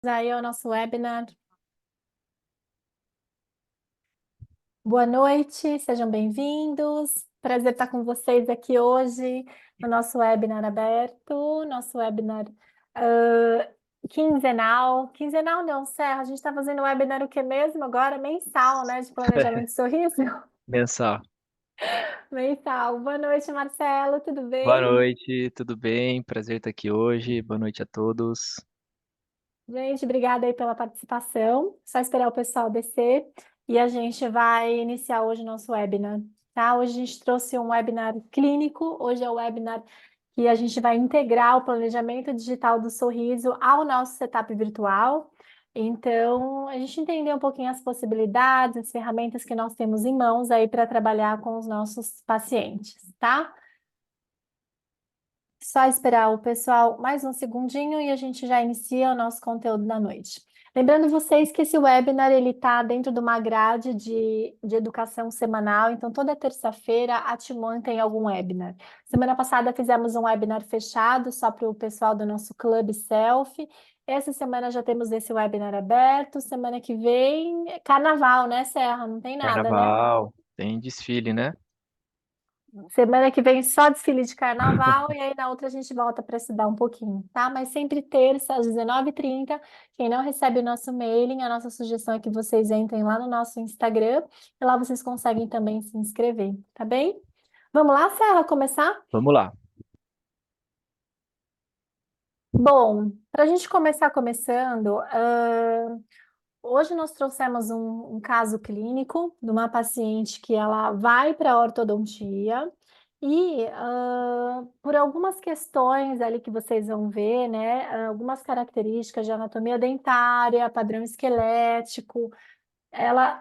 Aí ao nosso webinar. Boa noite, sejam bem-vindos. Prazer estar com vocês aqui hoje no nosso webinar aberto, nosso webinar ah, quinzenal. Quinzenal não, Serra, a gente está fazendo webinar o que mesmo agora? Mensal, né, de planejamento de sorriso? Mensal. Mensal. Boa noite, Marcelo, tudo Boa bem? noite, tudo bem? Prazer estar aqui hoje. Boa noite a todos. Gente, obrigada aí pela participação. Só esperar o pessoal descer e a gente vai iniciar hoje o nosso webinar, tá? Hoje a gente trouxe um webinar clínico. Hoje é o webinar que a gente vai integrar o planejamento digital do sorriso ao nosso setup virtual. Então, a gente entender um pouquinho as possibilidades, as ferramentas que nós temos em mãos aí para trabalhar com os nossos pacientes, tá? Só esperar o pessoal mais um segundinho e a gente já inicia o nosso conteúdo da noite. Lembrando vocês que esse webinar ele está dentro de uma grade de educação semanal, então toda terça-feira a Timon tem algum webinar. Semana passada fizemos um webinar fechado só para o pessoal do nosso Clube Selfie. Essa semana já temos esse webinar aberto. Semana que vem, é carnaval, né, Serra? Não tem nada, né? Carnaval, tem desfile, né? Semana que vem só desfile de carnaval e aí na outra a gente volta para estudar um pouquinho, tá? Mas sempre terça às 19h30. Quem não recebe o nosso mailing, a nossa sugestão é que vocês entrem lá no nosso Instagram e lá vocês conseguem também se inscrever, tá bem? Vamos lá, Serra, começar? Vamos lá. Bom, para a gente começar começando, hoje nós trouxemos um caso clínico de uma paciente que ela vai para a ortodontia e por algumas questões ali que vocês vão ver, né, algumas características de anatomia dentária, padrão esquelético, ela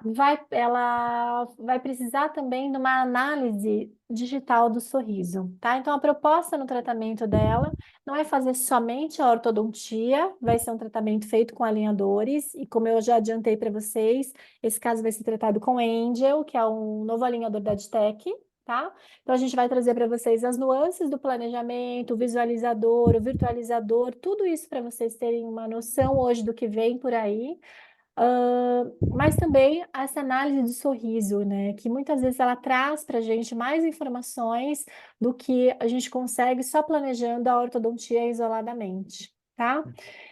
vai precisar também de uma análise digital do sorriso, tá? Então, a proposta no tratamento dela não é fazer somente a ortodontia, vai ser um tratamento feito com alinhadores, e como eu já adiantei para vocês, esse caso vai ser tratado com Angel, que é um novo alinhador da Adtech, tá? Então, a gente vai trazer para vocês as nuances do planejamento, o visualizador, o virtualizador, tudo isso para vocês terem uma noção hoje do que vem por aí. Mas também essa análise do sorriso, né? Que muitas vezes ela traz para a gente mais informações do que a gente consegue só planejando a ortodontia isoladamente, tá?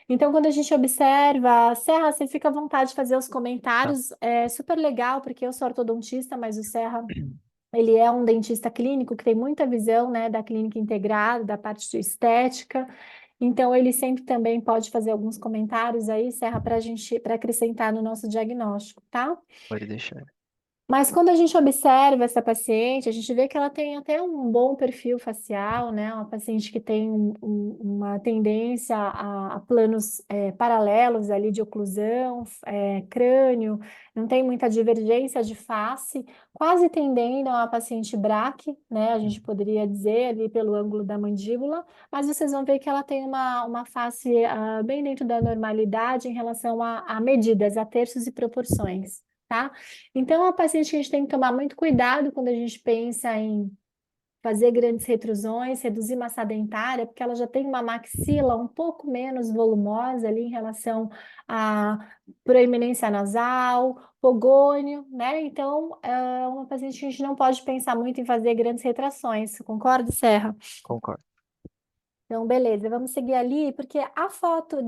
Então, quando a gente observa, Serra, você fica à vontade de fazer os Tá. comentários, é super legal, porque eu sou ortodontista, mas o Serra, ele é um dentista clínico que tem muita visão, né, da clínica integrada, da parte de estética. Então, ele sempre também pode fazer alguns comentários aí, Serra, para a gente, para acrescentar no nosso diagnóstico, tá? Pode deixar. Mas quando a gente observa essa paciente, a gente vê que ela tem até um bom perfil facial, né? Uma paciente que tem uma tendência a planos paralelos ali de oclusão, crânio, não tem muita divergência de face, quase tendendo a uma paciente braque, né? A gente poderia dizer ali pelo ângulo da mandíbula, mas vocês vão ver que ela tem uma face bem dentro da normalidade em relação a medidas, a terços e proporções. Tá? Então, é uma paciente que a gente tem que tomar muito cuidado quando a gente pensa em fazer grandes retrusões, reduzir massa dentária, porque ela já tem uma maxila um pouco menos volumosa ali em relação à proeminência nasal, pogônio, né? Então, é uma paciente que a gente não pode pensar muito em fazer grandes retrações. Concorda, Serra? Concordo. Então, beleza, vamos seguir ali, porque a foto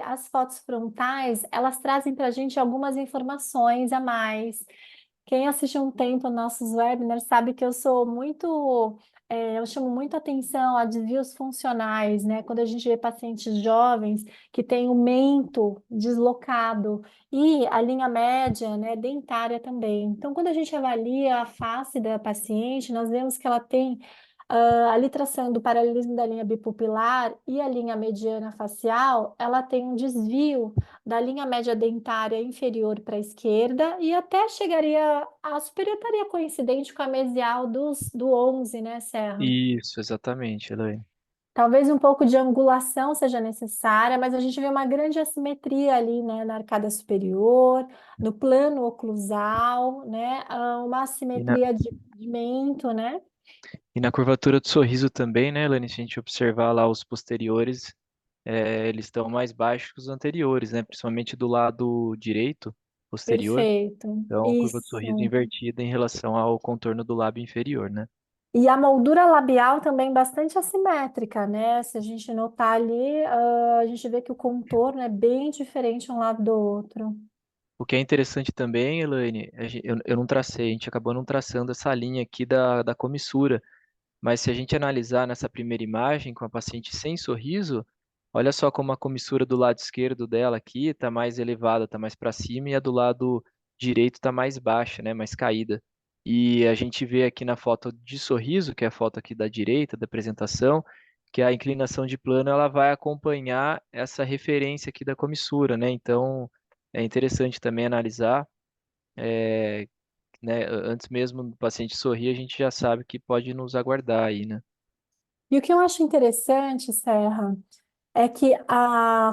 as fotos frontais, elas trazem para a gente algumas informações a mais. Quem assiste um tempo nossos webinars sabe que eu sou muito, eu chamo muito atenção a desvios funcionais, né? Quando a gente vê pacientes jovens que têm o mento deslocado e a linha média, né, dentária também. Então, quando a gente avalia a face da paciente, nós vemos que ela tem ali traçando o paralelismo da linha bipupilar e a linha mediana facial, ela tem um desvio da linha média dentária inferior para a esquerda e até chegaria, a superior estaria coincidente com a mesial do 11, né, Serra? Isso, exatamente, Elaine. Talvez um pouco de angulação seja necessária, mas a gente vê uma grande assimetria ali, né, na arcada superior, no plano oclusal, né, uma E na, assimetria de mento, né? e na curvatura do sorriso também, né, Elaine? Se a gente observar lá os posteriores, eles estão mais baixos que os anteriores, né? Principalmente do lado direito, posterior. Perfeito. Então, curva de sorriso Isso. invertida em relação ao contorno do lábio inferior, né? E a moldura labial também bastante assimétrica, né? Se a gente notar ali, a gente vê que o contorno é bem diferente um lado do outro. O que é interessante também, Elaine, eu não tracei, a gente acabou não traçando essa linha aqui da comissura. Mas se a gente analisar nessa primeira imagem com a paciente sem sorriso, olha só como a comissura do lado esquerdo dela aqui está mais elevada, está mais para cima, e a do lado direito está mais baixa, né, mais caída. E a gente vê aqui na foto de sorriso, que é a foto aqui da direita da apresentação, que a inclinação de plano ela vai acompanhar essa referência aqui da comissura, né? Então é interessante também analisar, né, antes mesmo do paciente sorrir, a gente já sabe que pode nos aguardar aí, né? E o que eu acho interessante, Serra, é que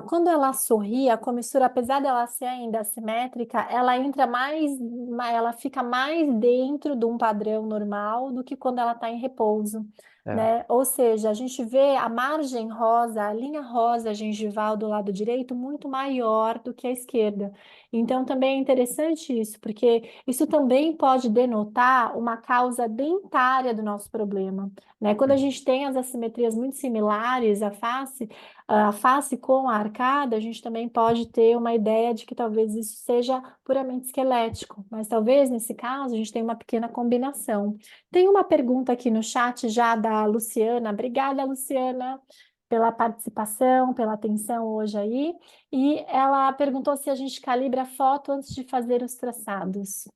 quando ela sorri, a comissura, apesar dela ser ainda assimétrica, ela entra ela fica mais dentro de um padrão normal do que quando ela está em repouso, É. né? Ou seja, a gente vê a margem rosa, a linha rosa gengival do lado direito muito maior do que a esquerda. Então também é interessante isso, porque isso também pode denotar uma causa dentária do nosso problema, né? Quando a Uhum. gente tem as assimetrias muito similares à face, a face com a arcada, a gente também pode ter uma ideia de que talvez isso seja puramente esquelético, mas talvez nesse caso a gente tenha uma pequena combinação. Tem uma pergunta aqui no chat já da Luciana. Obrigada, Luciana, pela participação, pela atenção hoje aí. E ela perguntou se a gente calibra a foto antes de fazer os traçados.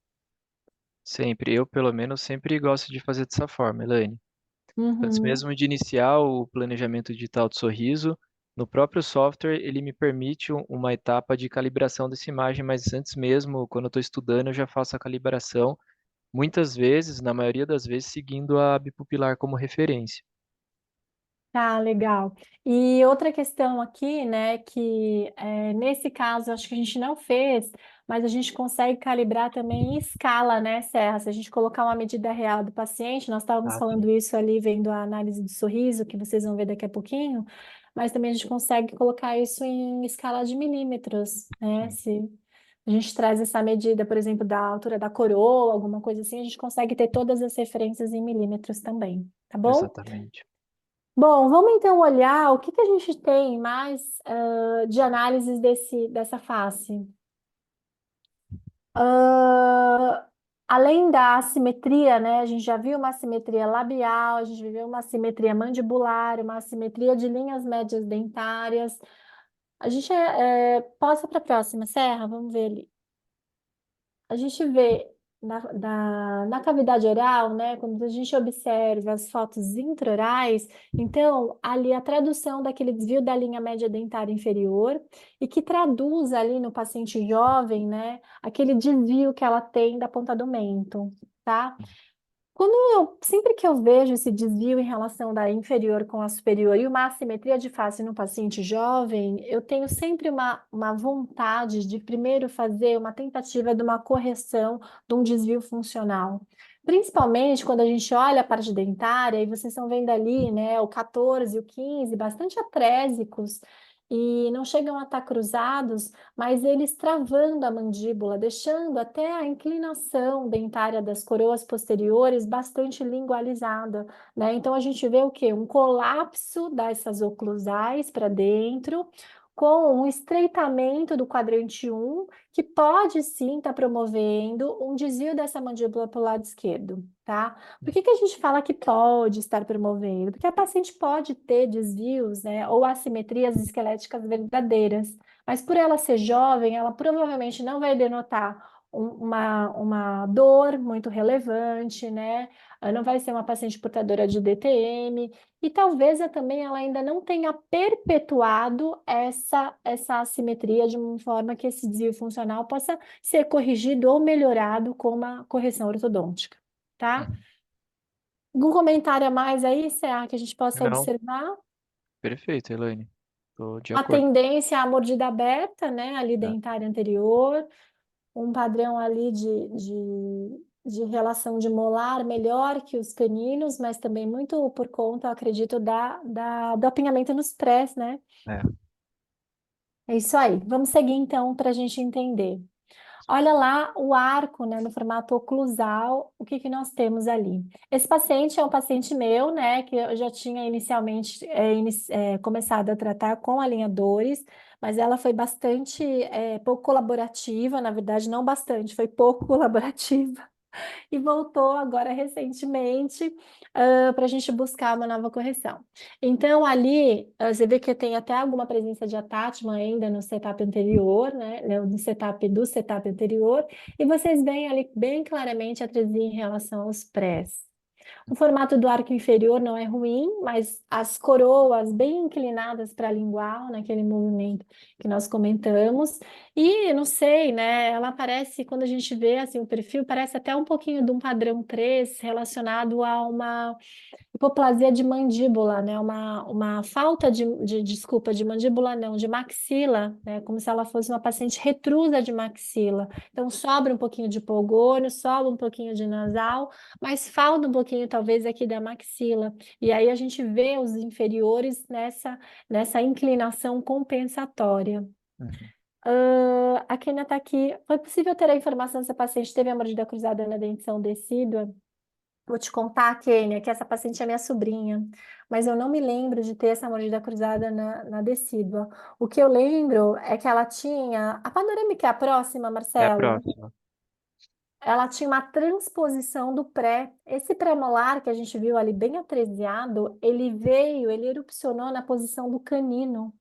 Sempre, eu pelo menos sempre gosto de fazer dessa forma, Elaine. Antes Uhum. mesmo de iniciar o planejamento digital de sorriso, no próprio software ele me permite uma etapa de calibração dessa imagem, mas antes mesmo, quando eu estou estudando, eu já faço a calibração, muitas vezes, na maioria das vezes, seguindo a bipupilar como referência. Tá, legal. E outra questão aqui, né, que nesse caso acho que a gente não fez, mas a gente consegue calibrar também em escala, né, Serra? Se a gente colocar uma medida real do paciente, nós estávamos Ah, sim. falando isso ali, vendo a análise do sorriso, que vocês vão ver daqui a pouquinho, mas também a gente consegue colocar isso em escala de milímetros, né? Sim, Se a gente traz essa medida, por exemplo, da altura da coroa, alguma coisa assim, a gente consegue ter todas as referências em milímetros também, tá bom? exatamente. Bom, vamos então olhar o que que a gente tem mais de análises dessa face. Ah, além da assimetria, né? A gente já viu uma assimetria labial, a gente viu uma assimetria mandibular, uma assimetria de linhas médias dentárias. A gente passa para a próxima, Serra, vamos ver ali. A gente vê na cavidade oral, né, quando a gente observa as fotos intraorais, então ali a tradução daquele desvio da linha média dentária inferior e que traduz ali no paciente jovem, né, aquele desvio que ela tem da ponta do mento, tá? Sempre que eu vejo esse desvio em relação da inferior com a superior e uma assimetria de face no paciente jovem, eu tenho sempre uma vontade de primeiro fazer uma tentativa de uma correção de um desvio funcional. Principalmente quando a gente olha a parte dentária e vocês estão vendo ali, né, o 14 e o 15, bastante atrésicos e não chegam a estar cruzados, mas eles travando a mandíbula, deixando até a inclinação dentária das coroas posteriores bastante lingualizada, né? Então a gente vê o quê? Um colapso dessas oclusais para dentro, com um estreitamento do quadrante um que pode sim estar promovendo um desvio dessa mandíbula para o lado esquerdo, tá? Por que que a gente fala que pode estar promovendo? Porque a paciente pode ter desvios, né, ou assimetrias esqueléticas verdadeiras. Mas por ela ser jovem, ela provavelmente não vai denotar uma dor muito relevante, né? Ela não vai ser uma paciente portadora de DTM, e talvez também ela ainda não tenha perpetuado essa assimetria de uma forma que esse desvio funcional possa ser corrigido ou melhorado com uma correção ortodôntica, tá? Uhum. Algum comentário a mais aí, será que a gente possa Não, observar? perfeito, Elaine. Estou de Uma acordo. tendência à mordida aberta, né? Ali É, dentária anterior, um padrão ali de relação de molar melhor que os caninos, mas também muito por conta, acredito, do apinhamento nos prés, né? é. É isso aí. Vamos seguir então para a gente entender. Olha lá o arco, né, no formato oclusal, o que que nós temos ali? Esse paciente é um paciente meu, né, que eu já tinha inicialmente começado a tratar com alinhadores, mas ela foi bastante pouco colaborativa, na verdade, não bastante, foi pouco colaborativa e voltou agora recentemente para a gente buscar uma nova correção. Então, ali, você vê que tem até alguma presença de attachment ainda no setup anterior, né, no setup do setup anterior, e vocês veem ali bem claramente a atresia em relação aos prés. O formato do arco inferior não é ruim, mas as coroas bem inclinadas para a lingual, naquele movimento que nós comentamos. E não sei, né? Ela parece, quando a gente vê assim, o perfil, parece até um pouquinho de um padrão 3 relacionado a uma hipoplasia de mandíbula, né? Uma falta desculpa, de mandíbula não, de maxila, né? Como se ela fosse uma paciente retrusa de maxila. Então, sobra um pouquinho de polgônio, sobra um pouquinho de nasal, mas falta um pouquinho, talvez, aqui da maxila. E aí a gente vê os inferiores nessa inclinação compensatória. Uhum. A Kenia está aqui. Foi possível ter a informação se a paciente teve a mordida cruzada na dentição decídua? Vou te contar, Kênia, que essa paciente é minha sobrinha, mas eu não me lembro de ter essa mordida cruzada na decídua. O que eu lembro é que ela tinha. A panorâmica é a próxima, É a Marcelo. próxima. Ela tinha uma transposição do pré. Esse pré-molar que a gente viu ali bem atresiado, ele erupcionou na posição do canino.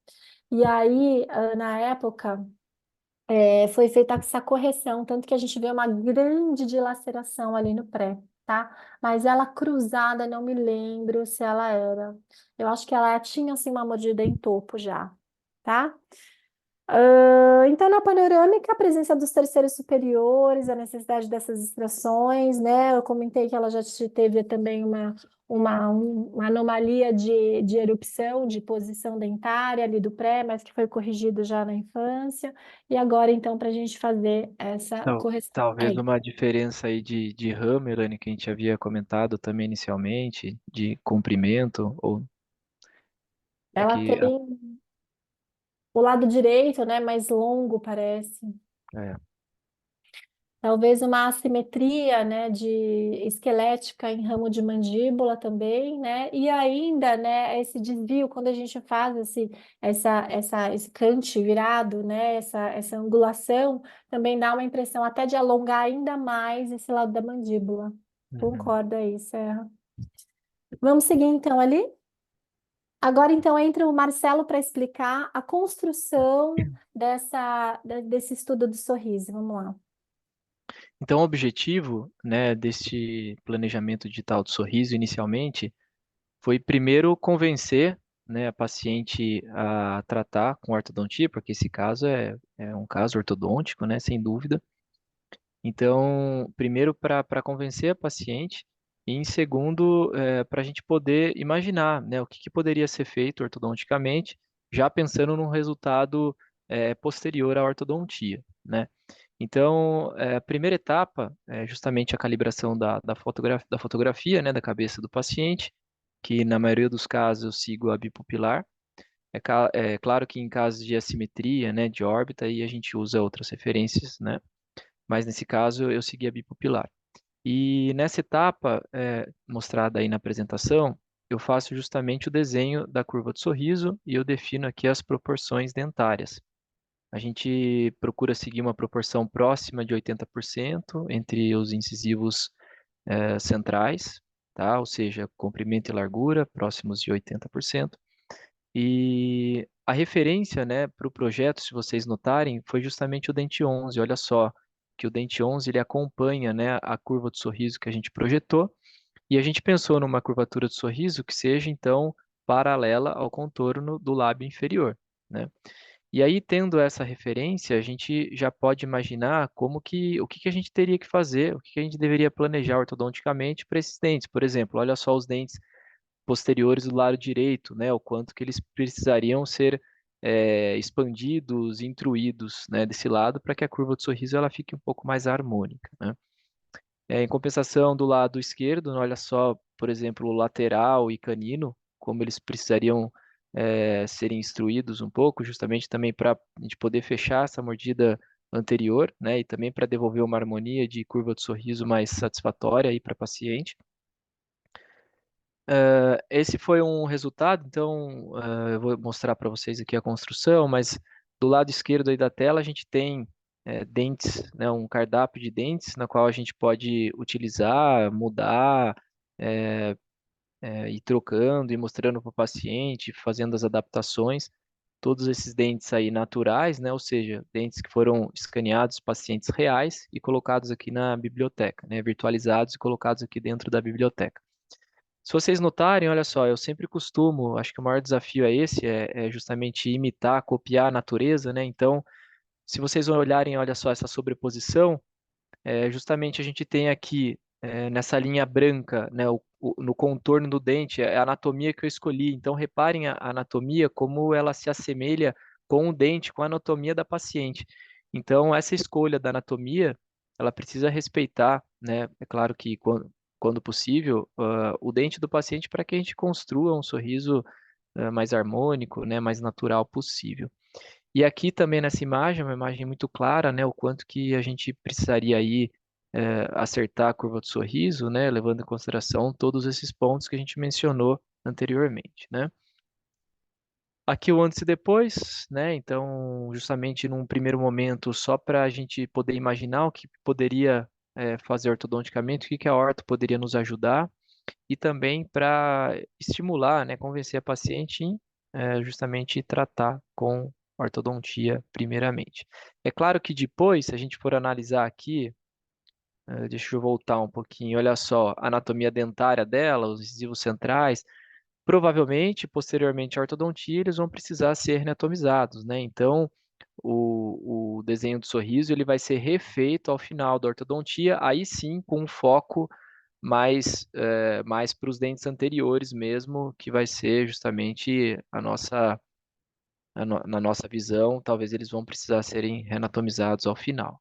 E aí, na época. Foi feita essa correção, tanto que a gente vê uma grande dilaceração ali no pré, tá? Mas ela cruzada, não me lembro se ela era. Eu acho que ela tinha assim uma mordida em topo já, tá? Então, na panorâmica, a presença dos terceiros superiores, a necessidade dessas extrações, né? Eu comentei que ela já teve também uma anomalia de erupção, de posição dentária ali do pré, mas que foi corrigido já na infância. E agora, então, para a gente fazer essa correção. Talvez uma diferença aí de ramo, Elaine, que a gente havia comentado também inicialmente, de comprimento, ou é Ela que tem o lado direito, né? Mais longo, parece. é, Talvez uma assimetria, né, de esquelética em ramo de mandíbula também, né? E ainda, né, esse desvio quando a gente faz esse cante virado, né, essa angulação, também dá uma impressão até de alongar ainda mais esse lado da mandíbula. uhum. Concorda aí, Serra? Vamos seguir então ali? Agora então entra o Marcelo para explicar a construção desse estudo do sorriso. Vamos lá. Então, o objetivo, né, deste planejamento digital do sorriso inicialmente foi primeiro convencer, né, a paciente a tratar com ortodontia, porque esse caso é um caso ortodôntico, né, sem dúvida. Então, primeiro para convencer a paciente e em segundo, para a gente poder imaginar, né, o que, que poderia ser feito ortodonticamente, já pensando num resultado posterior à ortodontia, né? Então, a primeira etapa é justamente a calibração da fotografia, né, da cabeça do paciente, que na maioria dos casos eu sigo a bipupilar. É claro que em casos de assimetria, né, de órbita, aí a gente usa outras referências, né? Mas nesse caso eu segui a bipupilar. E nessa etapa, mostrada aí na apresentação, eu faço justamente o desenho da curva do sorriso e eu defino aqui as proporções dentárias. A gente procura seguir uma proporção próxima de 80% entre os incisivos centrais, tá? Ou seja, comprimento e largura próximos de 80%. E a referência, né, para o projeto, se vocês notarem, foi justamente o dente 11. Olha só, que o dente 11 ele acompanha, né, a curva do sorriso que a gente projetou, e a gente pensou numa curvatura do sorriso que seja então paralela ao contorno do lábio inferior, né? E aí, tendo essa referência, a gente já pode imaginar o que que a gente teria que fazer, o que que a gente deveria planejar ortodonticamente para esses dentes. Por exemplo, olha só os dentes posteriores do lado direito, né? O quanto que eles precisariam ser expandidos, intruídos, né, desse lado, para que a curva do sorriso ela fique um pouco mais harmônica, né? Em compensação, do lado esquerdo, olha só, por exemplo, o lateral e canino, como eles precisariam serem instruídos um pouco, justamente também para a gente poder fechar essa mordida anterior, né? E também para devolver uma harmonia de curva de sorriso mais satisfatória aí para a paciente. Esse foi um resultado, então eu vou mostrar para vocês aqui a construção, mas do lado esquerdo aí da tela a gente tem dentes, né, um cardápio de dentes na qual a gente pode utilizar, mudar, ir trocando e mostrando para o paciente, fazendo as adaptações. Todos esses dentes aí naturais, né, ou seja, dentes que foram escaneados, pacientes reais e colocados aqui na biblioteca, né, virtualizados e colocados aqui dentro da biblioteca. Se vocês notarem, olha só, eu sempre costumo, acho que o maior desafio é esse, é justamente imitar, copiar a natureza, né? Então, se vocês olharem, olha só, essa sobreposição, justamente a gente tem aqui, nessa linha branca, né, no contorno do dente, é a anatomia que eu escolhi. Então, reparem a anatomia, como ela se assemelha com o dente, com a anatomia da paciente. Então, essa escolha da anatomia, ela precisa respeitar, né? É claro que quando possível, o dente do paciente para que a gente construa um sorriso mais harmônico, né, mais natural possível. E aqui também nessa imagem, uma imagem muito clara, né, o quanto que a gente precisaria aí acertar a curva do sorriso, né, levando em consideração todos esses pontos que a gente mencionou anteriormente, né. Aqui o antes e depois, né, então justamente num primeiro momento só para a gente poder imaginar o que poderia fazer ortodonticamente, o que que a orto poderia nos ajudar e também para estimular, né, convencer a paciente em justamente tratar com ortodontia primeiramente. É claro que depois, se a gente for analisar aqui, deixa eu voltar um pouquinho, olha só, a anatomia dentária dela, os incisivos centrais, provavelmente, posteriormente à ortodontia, eles vão precisar ser anatomizados, né? Então, o desenho do sorriso ele vai ser refeito ao final da ortodontia, aí sim com um foco mais para os dentes anteriores mesmo, que vai ser justamente na nossa visão, talvez eles vão precisar serem reanatomizados ao final.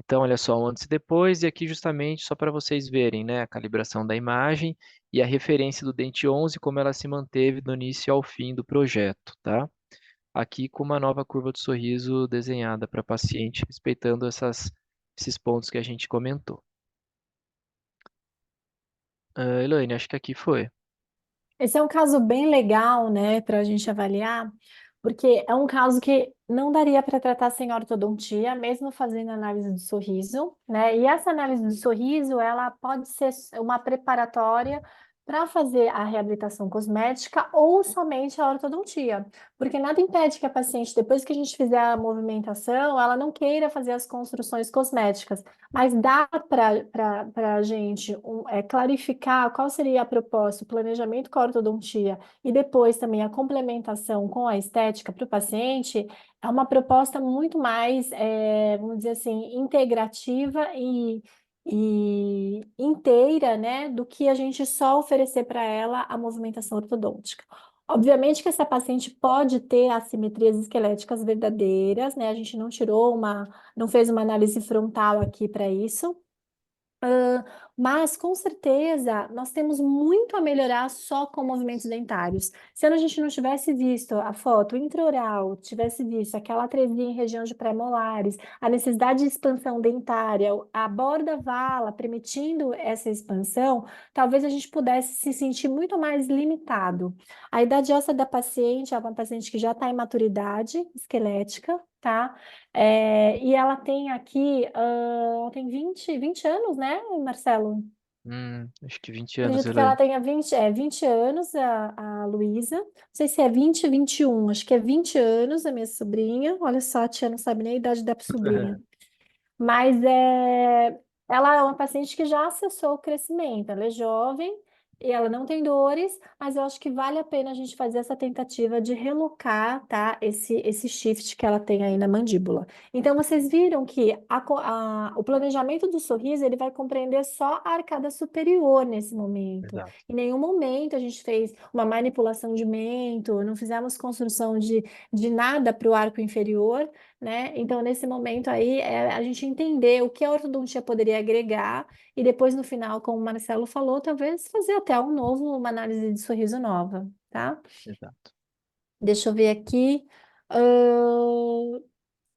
Então, olha só, um antes e depois, e aqui justamente só para vocês verem, né, a calibração da imagem e a referência do dente 11, como ela se manteve do início ao fim do projeto, tá? Aqui com uma nova curva de sorriso desenhada para paciente, respeitando esses pontos que a gente comentou. Elaine, acho que aqui foi. Esse é um caso bem legal, né, para a gente avaliar, porque é um caso que não daria para tratar sem ortodontia, mesmo fazendo análise do sorriso, né? E essa análise do sorriso, ela pode ser uma preparatória para fazer a reabilitação cosmética ou somente a ortodontia, porque nada impede que a paciente, depois que a gente fizer a movimentação, ela não queira fazer as construções cosméticas. Mas dá para a gente clarificar qual seria a proposta, o planejamento com a ortodontia e depois também a complementação com a estética para o paciente, é uma proposta muito mais, vamos dizer assim, integrativa e inteira, né, do que a gente só oferecer para ela a movimentação ortodôntica. Obviamente que essa paciente pode ter assimetrias esqueléticas verdadeiras, né? A gente não fez uma análise frontal aqui para isso. Mas, com certeza, nós temos muito a melhorar só com movimentos dentários. Se a gente não tivesse visto a foto intraoral, tivesse visto aquela atresia em região de pré-molares, a necessidade de expansão dentária, a borda vala permitindo essa expansão, talvez a gente pudesse se sentir muito mais limitado. A idade óssea da paciente é uma paciente que já está em maturidade esquelética, tá? E ela tem aqui, ela tem 20 anos, né, Marcelo? Acho que 20 anos, Acredito que ela Elaine. tenha 20 anos, a Luísa. Não sei se é 20, 21, acho que é 20 anos a minha sobrinha. Olha só, a tia não sabe nem a idade da sobrinha. Mas ela é uma paciente que já acessou o crescimento. Ela é jovem e ela não tem dores, mas eu acho que vale a pena a gente fazer essa tentativa de relocar, tá? Esse shift que ela tem aí na mandíbula. Então, vocês viram que o planejamento do sorriso ele vai compreender só a arcada superior nesse momento. Exato. Em nenhum momento a gente fez uma manipulação de mento, não fizemos construção de nada para o arco inferior, né? Então, nesse momento aí, é a gente entender o que a ortodontia poderia agregar e depois, no final, como o Marcelo falou, talvez fazer até uma análise de sorriso nova, tá? Exato. Deixa eu ver aqui. Ahn,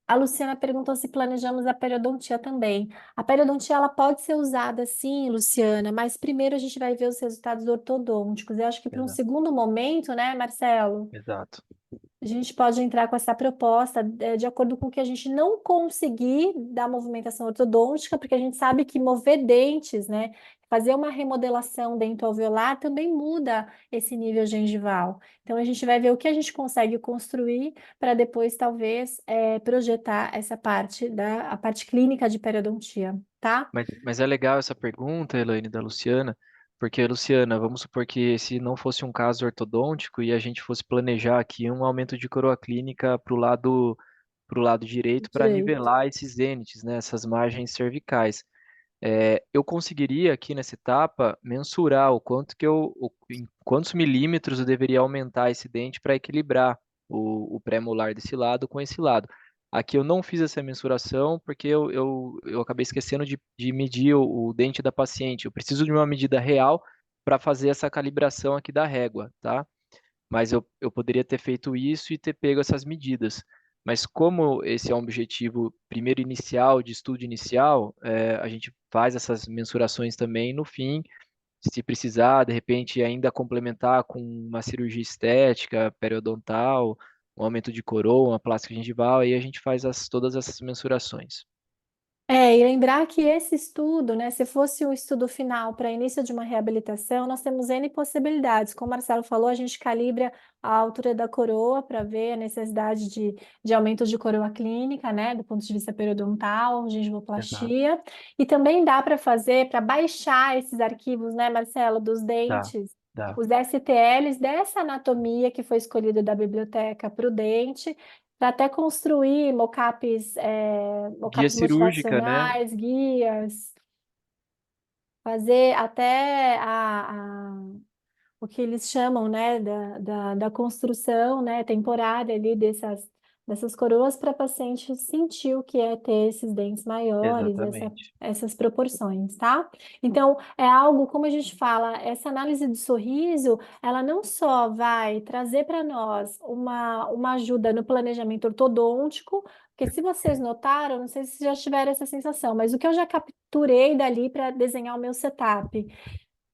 A Luciana perguntou se planejamos a periodontia também. A periodontia ela pode ser usada sim, Luciana, mas primeiro a gente vai ver os resultados ortodônticos. Eu acho que para um Exato. segundo momento, né, Marcelo? Exato. A gente pode entrar com essa proposta de acordo com o que a gente não conseguir da movimentação ortodôntica, porque a gente sabe que mover dentes, né, fazer uma remodelação dento-alveolar também muda esse nível gengival. Então a gente vai ver o que a gente consegue construir para depois talvez projetar essa parte a parte clínica de periodontia, tá? Mas é legal essa pergunta, Elaine, da Luciana, porque, Luciana, vamos supor que se não fosse um caso ortodôntico e a gente fosse planejar aqui um aumento de coroa clínica pro lado direito para Direito. nivelar esses ênites, né, essas margens cervicais. Eu conseguiria aqui nessa etapa mensurar o quanto em quantos milímetros eu deveria aumentar esse dente para equilibrar o pré-molar desse lado com esse lado. Aqui eu não fiz essa mensuração porque eu acabei esquecendo de medir o dente da paciente. Eu preciso de uma medida real para fazer essa calibração aqui da régua, tá? Mas eu poderia ter feito isso e ter pego essas medidas. Mas como esse é um objetivo primeiro inicial, de estudo inicial, a gente faz essas mensurações também no fim, se precisar, de repente, ainda complementar com uma cirurgia estética, periodontal, um aumento de coroa, uma plástica gengival, aí a gente faz todas essas mensurações. E lembrar que esse estudo, né, se fosse o estudo final para início de uma reabilitação, nós temos N possibilidades. Como o Marcelo falou, a gente calibra a altura da coroa para ver a necessidade de aumento de coroa clínica, né, do ponto de vista periodontal, Exato. gengivoplastia. E também dá para fazer, para baixar esses arquivos, né, Marcelo, dos Dá, dentes, dá. os STLs dessa anatomia que foi escolhida da biblioteca para o dente para até construir mockups, Guia mockups cirúrgica, né? motivacionais, guias, fazer até o que eles chamam, né, da construção, né, temporária ali dessas coroas para paciente sentir o que é ter esses dentes maiores, Exatamente. essas proporções, tá? Então, é algo, como a gente fala, essa análise de sorriso, ela não só vai trazer para nós uma ajuda no planejamento ortodôntico, porque se vocês notaram, não sei se já tiveram essa sensação, mas o que eu já capturei dali para desenhar o meu setup,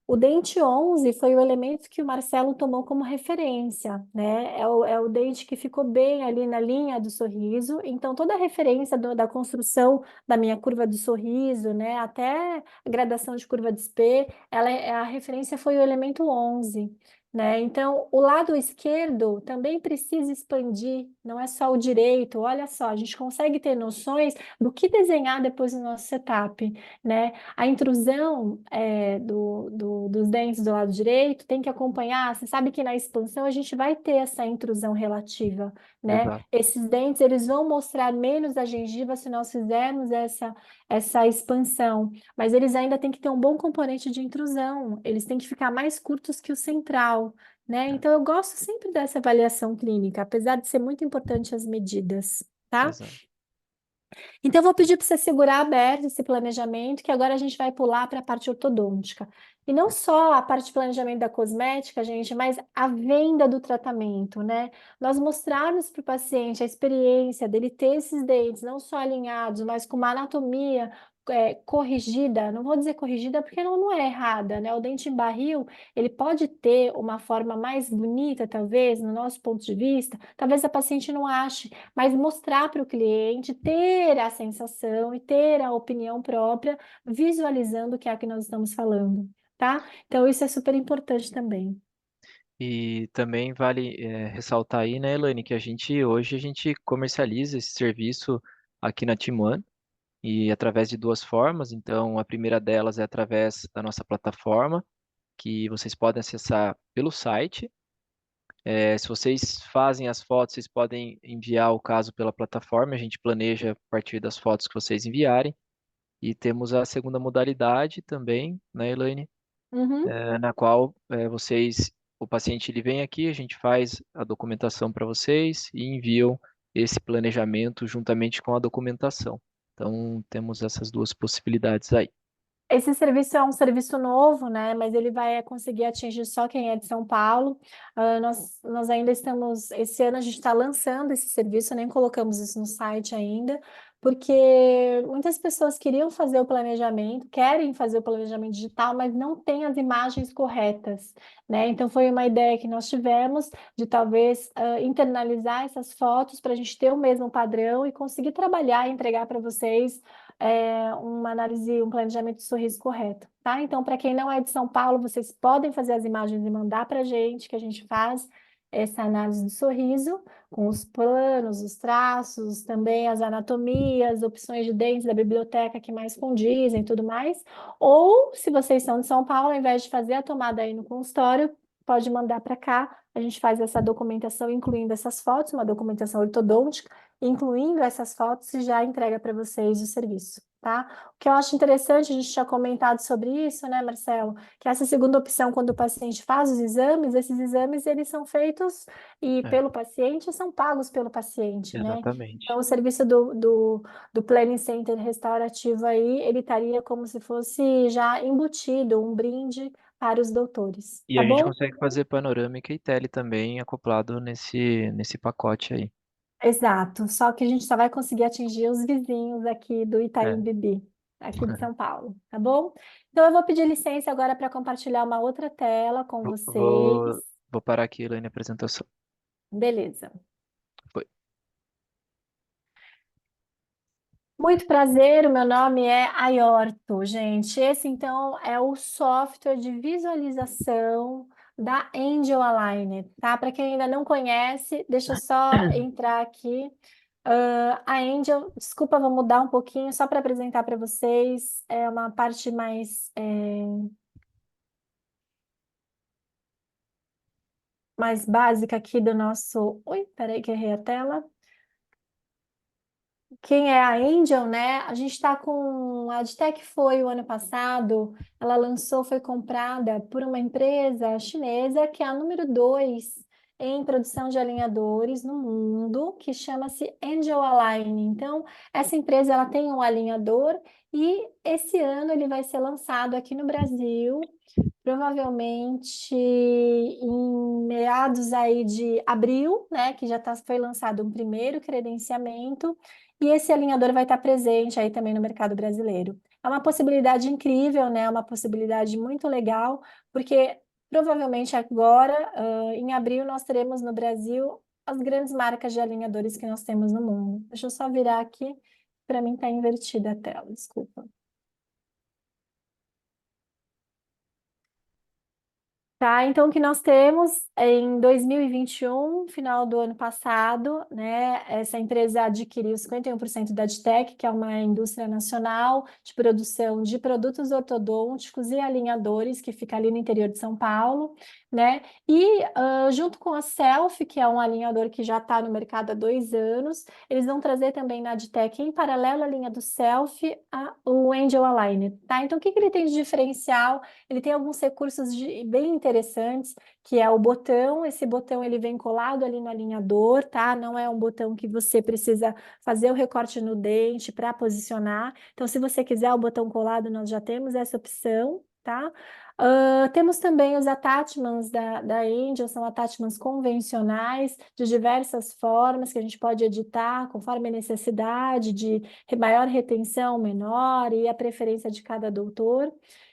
o dente 11 foi o elemento que o Marcelo tomou como referência, né? É o dente que ficou bem ali na linha do sorriso. Então, toda a referência da construção da minha curva de sorriso, né? Até a gradação de curva de Spee, a referência foi o elemento 11, né? Então, o lado esquerdo também precisa expandir, não é só o direito. Olha só, a gente consegue ter noções do que desenhar depois no nosso setup, né? A intrusão dos dentes do lado direito tem que acompanhar. Você sabe que na expansão a gente vai ter essa intrusão relativa, né? Exato. Esses dentes eles vão mostrar menos a gengiva se nós fizermos essa expansão, mas eles ainda têm que ter um bom componente de intrusão. Eles têm que ficar mais curtos que o central, né? É, Então eu gosto sempre dessa avaliação clínica, apesar de ser muito importante as medidas, tá? exato. Então, eu vou pedir para você segurar aberto esse planejamento, que agora a gente vai pular para a parte ortodôntica. E não só a parte de planejamento da cosmética, gente, mas a venda do tratamento, né? Nós mostrarmos para o paciente a experiência dele ter esses dentes não só alinhados, mas com uma anatomia corrigida. Não vou dizer corrigida porque não é errada, né? O dente em barril, ele pode ter uma forma mais bonita, talvez, no nosso ponto de vista. Talvez a paciente não ache, mas mostrar para o cliente, ter a sensação e ter a opinião própria, visualizando o que é que nós estamos falando, tá? Então, isso é super importante também. E também vale ressaltar aí, né, Elaine, que hoje a gente comercializa esse serviço aqui na Team One e através de duas formas. Então, a primeira delas é através da nossa plataforma, que vocês podem acessar pelo site. Se vocês fazem as fotos, vocês podem enviar o caso pela plataforma. A gente planeja a partir das fotos que vocês enviarem. E temos a segunda modalidade também, né, Elaine? Uhum. Na qual o paciente ele vem aqui, a gente faz a documentação para vocês e enviam esse planejamento juntamente com a documentação. Então, temos essas duas possibilidades aí. Esse serviço é um serviço novo, né? Mas ele vai conseguir atingir só quem é de São Paulo. Nós ainda estamos. Esse ano a gente está lançando esse serviço, nem colocamos isso no site ainda, porque muitas pessoas queriam fazer o planejamento, querem fazer o planejamento digital, mas não têm as imagens corretas, né? Então foi uma ideia que nós tivemos de talvez internalizar essas fotos para a gente ter o mesmo padrão e conseguir trabalhar e entregar para vocês uma análise, um planejamento de sorriso correto, tá? Então, para quem não é de São Paulo, vocês podem fazer as imagens e mandar para a gente, que a gente faz essa análise do sorriso, com os planos, os traços, também as anatomias, opções de dentes da biblioteca que mais condizem e tudo mais. Ou, se vocês são de São Paulo, ao invés de fazer a tomada aí no consultório, pode mandar para cá. A gente faz essa documentação, incluindo essas fotos, uma documentação ortodôntica, incluindo essas fotos e já entrega para vocês o serviço, tá? O que eu acho interessante, a gente tinha comentado sobre isso, né, Marcelo? Que essa segunda opção, quando o paciente faz os exames, esses exames eles são feitos e É, pelo paciente são pagos pelo paciente, né? Então, exatamente. o serviço do Planning Center restaurativo aí, ele estaria como se fosse já embutido, um brinde para os doutores, E tá a gente bom? consegue fazer panorâmica e tele também acoplado nesse pacote aí. Exato, só que a gente só vai conseguir atingir os vizinhos aqui do É. Itaim Bibi, aqui de São Paulo, tá bom? Então eu vou pedir licença agora para compartilhar uma outra tela com Vou, vocês. vou, vou parar aqui, Elaine, a apresentação. Beleza. Foi. Muito prazer, o meu nome é Ayorto, gente. Esse então é o software de visualização da Angel Aligner, tá? Para quem ainda não conhece, deixa eu só entrar aqui. A Angel, desculpa, vou mudar um pouquinho só para apresentar para vocês. É uma parte mais básica aqui do nosso. Ui, peraí que errei a tela. Quem é a Angel, né? A gente está com a Adtech foi o ano passado, ela lançou, foi comprada por uma empresa chinesa que é a número 2 em produção de alinhadores no mundo, que chama-se Angel Align. Então, essa empresa ela tem um alinhador e esse ano ele vai ser lançado aqui no Brasil. Provavelmente em meados aí de abril, né, que já foi lançado um primeiro credenciamento, e esse alinhador vai estar presente aí também no mercado brasileiro. É uma possibilidade incrível, né? É uma possibilidade muito legal, porque provavelmente agora, em abril, nós teremos no Brasil as grandes marcas de alinhadores que nós temos no mundo. Deixa eu só virar aqui, para mim está invertida a tela, desculpa. Tá, então o que nós temos em 2021, final do ano passado, né, essa empresa adquiriu 51% da Adtech, que é uma indústria nacional de produção de produtos ortodônticos e alinhadores, que fica ali no interior de São Paulo, né, e junto com a Selfie, que é um alinhador que já está no mercado há 2 anos, eles vão trazer também na Adtech, em paralelo à linha do Selfie, o Angel Aligner, tá? Então o que que ele tem de diferencial? Ele tem alguns recursos bem interessantes, que é o botão. Esse botão ele vem colado ali no alinhador, tá? Não é um botão que você precisa fazer o recorte no dente para posicionar. Então, se você quiser o botão colado, nós já temos essa opção, tá? Temos também os attachments da Angel, são attachments convencionais, de diversas formas, que a gente pode editar conforme a necessidade de maior retenção, menor, e a preferência de cada doutor.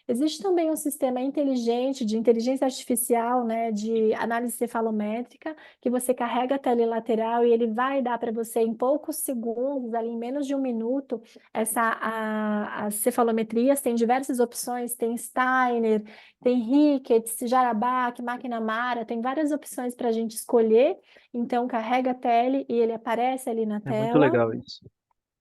Existe também um sistema inteligente de inteligência artificial, né, de análise cefalométrica, que você carrega a tela lateral e ele vai dar para você em poucos segundos, ali em menos de um minuto, as cefalometrias. Tem diversas opções, tem Steiner, tem Ricketts, Jarabac, McNamara, tem várias opções para a gente escolher. Então, carrega a tela e ele aparece ali na É muito tela. legal isso.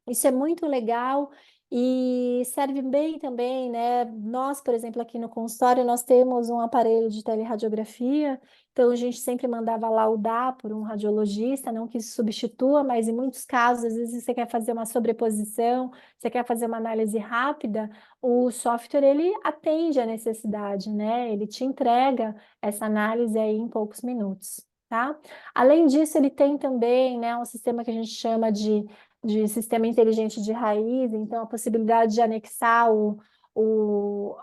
Isso é muito legal e serve bem também, né? Nós, por exemplo, aqui no consultório, nós temos um aparelho de teleradiografia, então a gente sempre mandava laudar por um radiologista, não que isso substitua, mas em muitos casos, às vezes você quer fazer uma sobreposição, você quer fazer uma análise rápida, o software ele atende à necessidade, né? Ele te entrega essa análise aí em poucos minutos, tá? Além disso, ele tem também, né, um sistema que a gente chama de sistema inteligente de raiz, então a possibilidade de anexar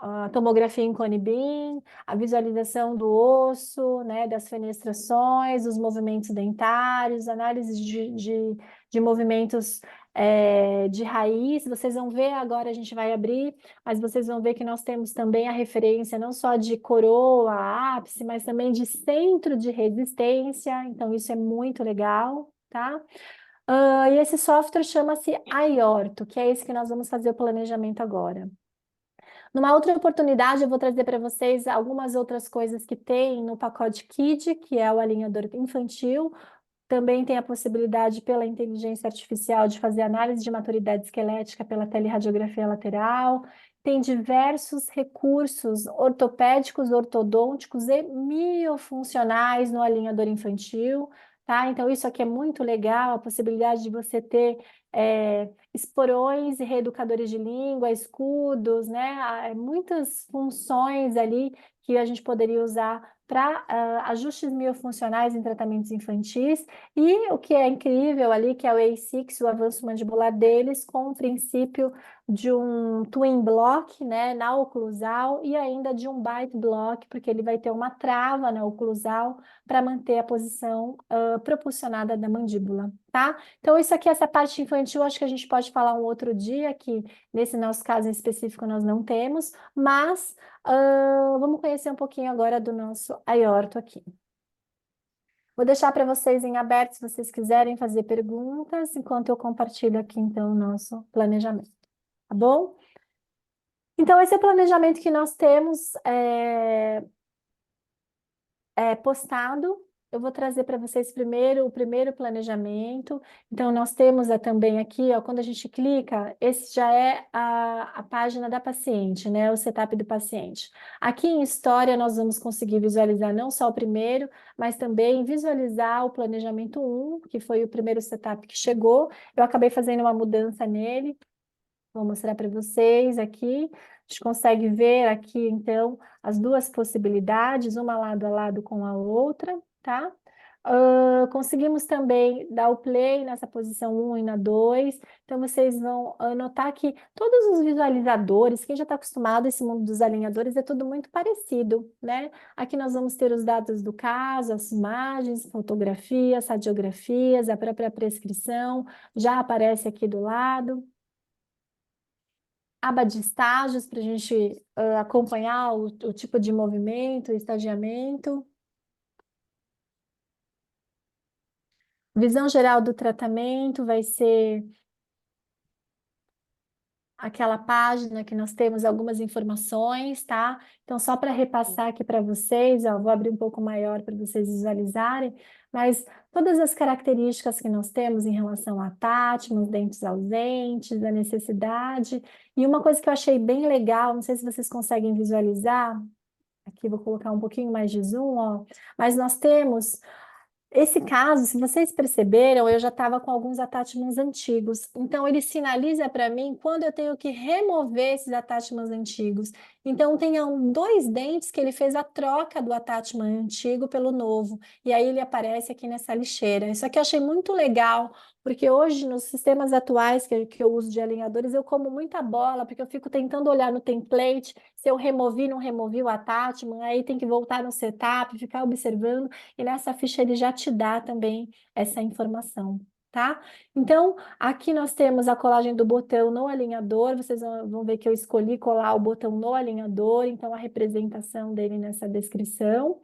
a tomografia em cone beam, a visualização do osso, né, das fenestrações, os movimentos dentários, análise de movimentos de raiz. Vocês vão ver agora, a gente vai abrir, mas vocês vão ver que nós temos também a referência não só de coroa, ápice, mas também de centro de resistência, então isso é muito legal, tá? E esse software chama-se Aiorto, que é esse que nós vamos fazer o planejamento agora. Numa outra oportunidade, eu vou trazer para vocês algumas outras coisas que tem no pacote KID, que é o alinhador infantil. Também tem a possibilidade, pela inteligência artificial, de fazer análise de maturidade esquelética pela teleradiografia lateral. Tem diversos recursos ortopédicos, ortodônticos e miofuncionais no alinhador infantil, tá? Então, isso aqui é muito legal, a possibilidade de você ter esporões e reeducadores de língua, escudos, né? Há muitas funções ali que a gente poderia usar para ajustes miofuncionais em tratamentos infantis, e o que é incrível ali, que é o A6, o avanço mandibular deles, com o princípio de um twin block, né, na oclusal, e ainda de um bite block, porque ele vai ter uma trava na oclusal para manter a posição propulsionada da mandíbula, tá? Então, isso aqui, essa parte infantil, acho que a gente pode falar um outro dia, que nesse nosso caso em específico nós não temos, mas vamos conhecer um pouquinho agora do nosso aorto aqui. Vou deixar para vocês em aberto, se vocês quiserem fazer perguntas, enquanto eu compartilho aqui, então, o nosso planejamento, tá bom? Então, esse é o planejamento que nós temos postado. Eu vou trazer para vocês primeiro o primeiro planejamento. Então, nós temos também aqui, ó, quando a gente clica, esse já é a página da paciente, né? O setup do paciente. Aqui em História, nós vamos conseguir visualizar não só o primeiro, mas também visualizar o planejamento 1, que foi o primeiro setup que chegou. Eu acabei fazendo uma mudança nele. Vou mostrar para vocês aqui. A gente consegue ver aqui, então, as duas possibilidades, uma lado a lado com a outra, tá? Conseguimos também dar o play nessa posição 1 e na 2. Então, vocês vão notar que todos os visualizadores, quem já está acostumado a esse mundo dos alinhadores, é tudo muito parecido, né? Aqui nós vamos ter os dados do caso, as imagens, fotografias, radiografias, a própria prescrição, já aparece aqui do lado. Aba de estágios para a gente acompanhar o tipo de movimento, estagiamento. Visão geral do tratamento vai ser aquela página que nós temos algumas informações, tá? Então, só para repassar aqui para vocês, ó, vou abrir um pouco maior para vocês visualizarem, mas todas as características que nós temos em relação a tátimos, dentes ausentes, a necessidade. E uma coisa que eu achei bem legal, não sei se vocês conseguem visualizar, aqui vou colocar um pouquinho mais de zoom, ó, mas nós temos esse caso, se vocês perceberam, eu já estava com alguns attachments antigos. Então, ele sinaliza para mim quando eu tenho que remover esses attachments antigos. Então, tem dois dentes que ele fez a troca do attachment antigo pelo novo. E aí ele aparece aqui nessa lixeira. Isso aqui eu achei muito legal, porque hoje, nos sistemas atuais que eu uso de alinhadores, eu como muita bola, porque eu fico tentando olhar no template, se eu removi, não removi o attachment, aí tem que voltar no setup, ficar observando. E nessa ficha ele já te dá também essa informação, tá? Então, aqui nós temos a colagem do botão no alinhador, vocês vão ver que eu escolhi colar o botão no alinhador, então a representação dele nessa descrição.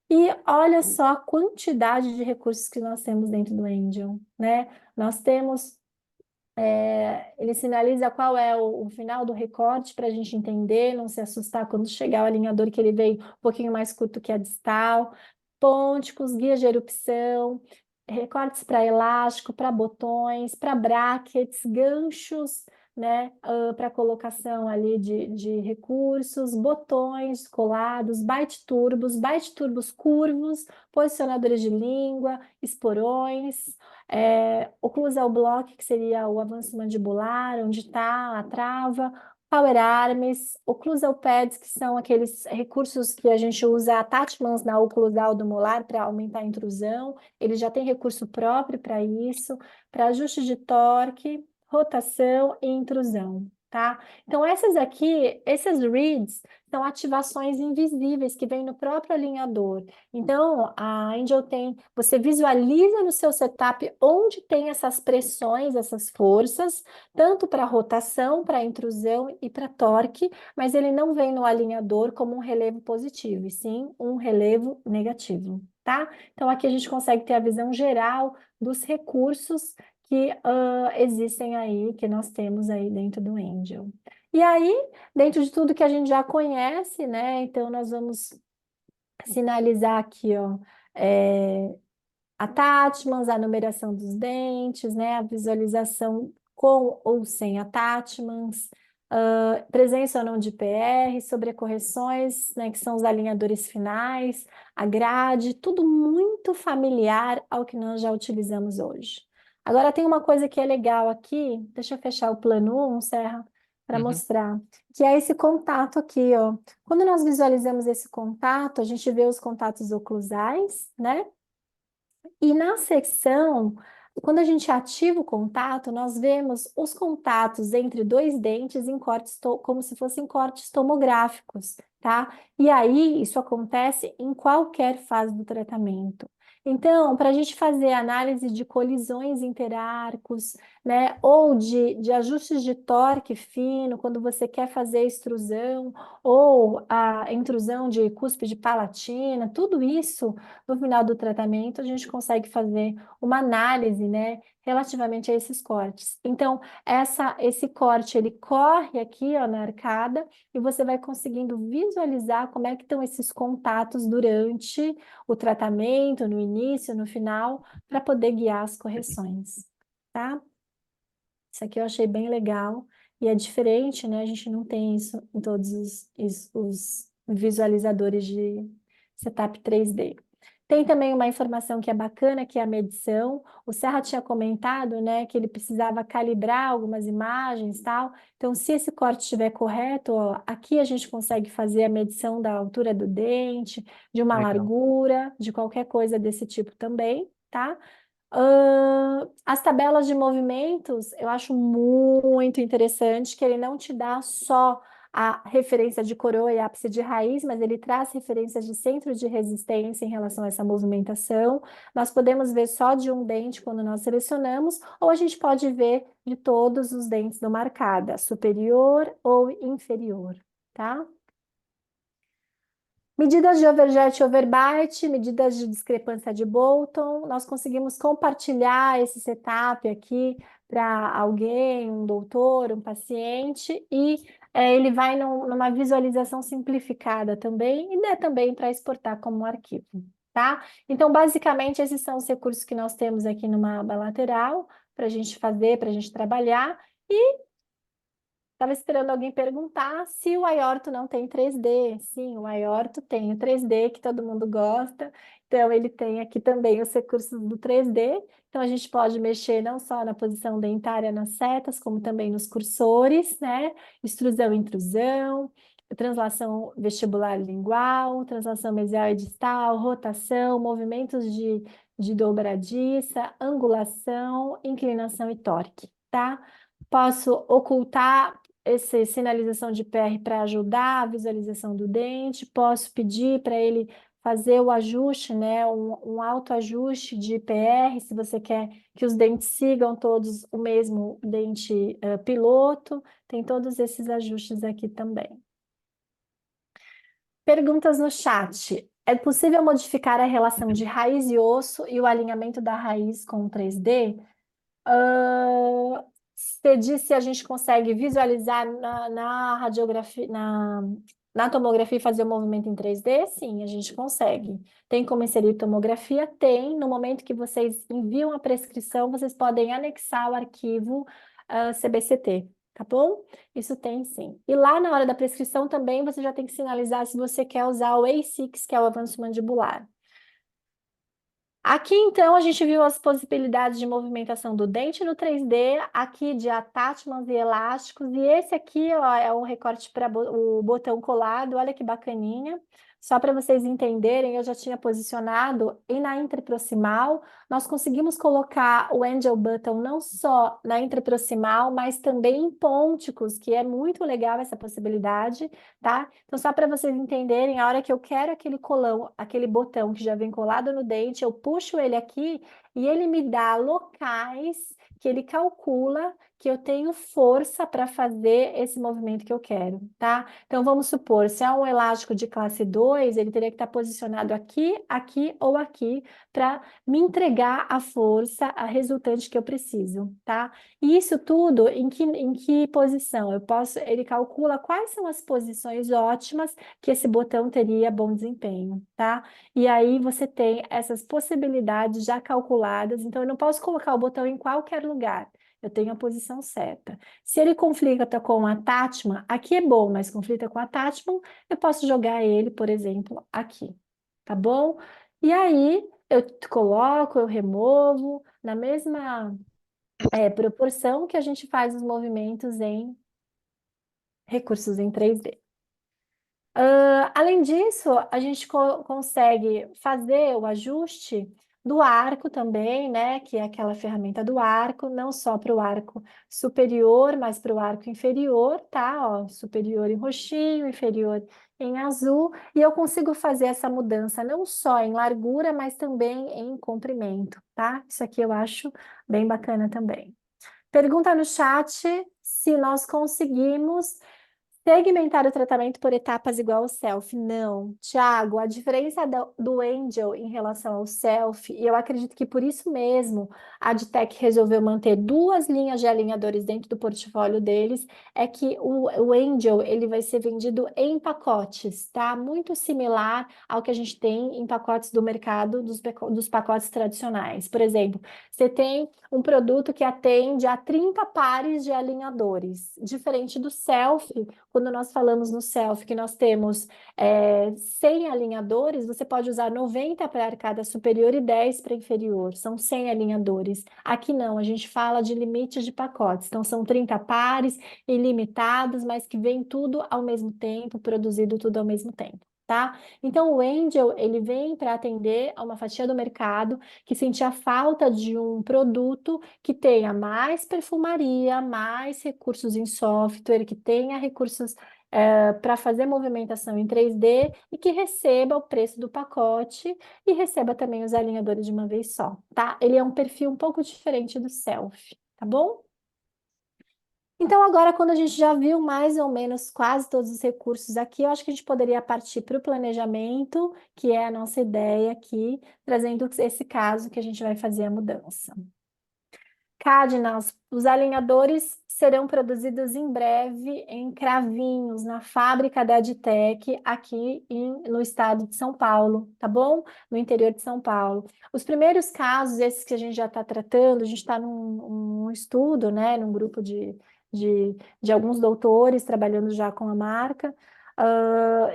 E olha só a quantidade de recursos que nós temos dentro do Angel, né? Nós temos ele sinaliza qual é o final do recorte para a gente entender, não se assustar quando chegar o alinhador que ele veio um pouquinho mais curto que a distal, pônticos, guias de erupção, recortes para elástico, para botões, para brackets, ganchos, né, para colocação ali de recursos, botões colados, bite turbos curvos, posicionadores de língua, esporões, oclusal block, que seria o avanço mandibular, onde está a trava, power arms, occlusal pads, que são aqueles recursos que a gente usa attachments na oclusal do molar para aumentar a intrusão. Ele já tem recurso próprio para isso, para ajuste de torque, rotação e intrusão. tá? Então, essas aqui, esses reads, são ativações invisíveis que vêm no próprio alinhador. Então, a Angel tem, você visualiza no seu setup onde tem essas pressões, essas forças, tanto para rotação, para intrusão e para torque, mas ele não vem no alinhador como um relevo positivo, e sim um relevo negativo, tá? Então, aqui a gente consegue ter a visão geral dos recursos que existem aí, que nós temos aí dentro do Angel. E aí, dentro de tudo que a gente já conhece, né? Então, nós vamos sinalizar aqui, ó, attachments, a numeração dos dentes, né? A visualização com ou sem attachments, presença ou não de PR, sobrecorreções, né? Que são os alinhadores finais, a grade, tudo muito familiar ao que nós já utilizamos hoje. Agora tem uma coisa que é legal aqui, deixa eu fechar o plano 1, Serra, para Uhum. mostrar, que é esse contato aqui, ó. Quando nós visualizamos esse contato, a gente vê os contatos oclusais, né? E na secção, quando a gente ativa o contato, nós vemos os contatos entre dois dentes em cortes, como se fossem cortes tomográficos, tá? E aí, isso acontece em qualquer fase do tratamento. Então, para a gente fazer análise de colisões interarcos, né, ou de ajustes de torque fino, quando você quer fazer extrusão, ou a intrusão de cúspide palatina, tudo isso no final do tratamento, a gente consegue fazer uma análise, né, relativamente a esses cortes. Então, esse corte, ele corre aqui, ó, na arcada, e você vai conseguindo visualizar como é que estão esses contatos durante o tratamento, no início, no final, para poder guiar as correções, tá? Isso aqui eu achei bem legal, e é diferente, né? A gente não tem isso em todos os visualizadores de setup 3D. Tem também uma informação que é bacana, que é a medição. O Serra tinha comentado, né, que ele precisava calibrar algumas imagens, tal. Então, se esse corte estiver correto, ó, aqui a gente consegue fazer a medição da altura do dente, de uma Legal. largura, de qualquer coisa desse tipo também, tá? As tabelas de movimentos eu acho muito interessante que ele não te dá só a referência de coroa e ápice de raiz, mas ele traz referências de centro de resistência em relação a essa movimentação. Nós podemos ver só de um dente quando nós selecionamos, ou a gente pode ver de todos os dentes do marcada, superior ou inferior, tá? Medidas de overjet e overbite, medidas de discrepância de Bolton, nós conseguimos compartilhar esse setup aqui para alguém, um doutor, um paciente, e ele vai numa visualização simplificada também, e dá também para exportar como um arquivo, tá? Então, basicamente, esses são os recursos que nós temos aqui numa aba lateral, para a gente fazer, para a gente trabalhar, e estava esperando alguém perguntar se o Iorto não tem 3D. Sim, o Iorto tem o 3D, que todo mundo gosta. Então, ele tem aqui também os recursos do 3D. Então, a gente pode mexer não só na posição dentária nas setas, como também nos cursores, né? Extrusão e intrusão, translação vestibular lingual, translação mesial e distal, rotação, movimentos de dobradiça, angulação, inclinação e torque, tá? Posso ocultar essa sinalização de PR para ajudar a visualização do dente, posso pedir para ele fazer o ajuste, né, um autoajuste de PR, se você quer que os dentes sigam todos o mesmo dente piloto, tem todos esses ajustes aqui também. Perguntas no chat. É possível modificar a relação de raiz e osso e o alinhamento da raiz com o 3D? Você disse se a gente consegue visualizar na radiografia, na tomografia e fazer o movimento em 3D? Sim, a gente consegue. Tem como inserir tomografia? Tem. No momento que vocês enviam a prescrição, vocês podem anexar o arquivo CBCT, tá bom? Isso tem sim. E lá na hora da prescrição também você já tem que sinalizar se você quer usar o A6, que é o avanço mandibular. Aqui, então, a gente viu as possibilidades de movimentação do dente no 3D, aqui de attachments e elásticos, e esse aqui, ó, é o recorte para o botão colado, olha que bacaninha. Só para vocês entenderem, eu já tinha posicionado e na interproximal, nós conseguimos colocar o angel button não só na interproximal, mas também em pônticos, que é muito legal essa possibilidade, tá? Então, só para vocês entenderem, a hora que eu quero aquele colão, aquele botão que já vem colado no dente, eu puxo ele aqui e ele me dá locais que ele calcula que eu tenho força para fazer esse movimento que eu quero, tá? Então, vamos supor, se é um elástico de classe 2, ele teria que estar posicionado aqui, aqui ou aqui para me entregar a força, a resultante que eu preciso, tá? E isso tudo, em que posição? Eu posso, ele calcula quais são as posições ótimas que esse botão teria bom desempenho, tá? E aí você tem essas possibilidades já calculadas, então eu não posso colocar o botão em qualquer lugar. Eu tenho a posição certa. Se ele conflita com a attachment, aqui é bom, mas conflita com a attachment, eu posso jogar ele, por exemplo, aqui, tá bom? E aí eu coloco, eu removo, na mesma proporção que a gente faz os movimentos em recursos em 3D. Além disso, a gente consegue fazer o ajuste do arco também, né? Que é aquela ferramenta do arco, não só para o arco superior, mas para o arco inferior, tá? Ó, superior em roxinho, inferior em azul, e eu consigo fazer essa mudança não só em largura, mas também em comprimento, tá? Isso aqui eu acho bem bacana também. Pergunta no chat se nós conseguimos segmentar o tratamento por etapas igual ao self. Não. Tiago, a diferença do Angel em relação ao self, e eu acredito que por isso mesmo a Adtech resolveu manter duas linhas de alinhadores dentro do portfólio deles, é que o Angel ele vai ser vendido em pacotes, tá? Muito similar ao que a gente tem em pacotes do mercado, dos pacotes tradicionais. Por exemplo, você tem um produto que atende a 30 pares de alinhadores, diferente do self. Quando nós falamos no self que nós temos 100 alinhadores, você pode usar 90 para a arcada superior e 10 para a inferior. São 100 alinhadores. Aqui não, a gente fala de limites de pacotes. Então, são 30 pares ilimitados, mas que vem tudo ao mesmo tempo, produzido tudo ao mesmo tempo. Tá? Então, o Angel, ele vem para atender a uma fatia do mercado que sentia falta de um produto que tenha mais perfumaria, mais recursos em software, que tenha recursos para fazer movimentação em 3D e que receba o preço do pacote e receba também os alinhadores de uma vez só, tá? Ele é um perfil um pouco diferente do Self, tá bom? Então, agora, quando a gente já viu mais ou menos quase todos os recursos aqui, eu acho que a gente poderia partir para o planejamento, que é a nossa ideia aqui, trazendo esse caso que a gente vai fazer a mudança. Cardinals, os alinhadores serão produzidos em breve em Cravinhos, na fábrica da Adtech, aqui no estado de São Paulo, tá bom? No interior de São Paulo. Os primeiros casos, esses que a gente já está tratando, a gente está num estudo, né, num grupo de alguns doutores trabalhando já com a marca.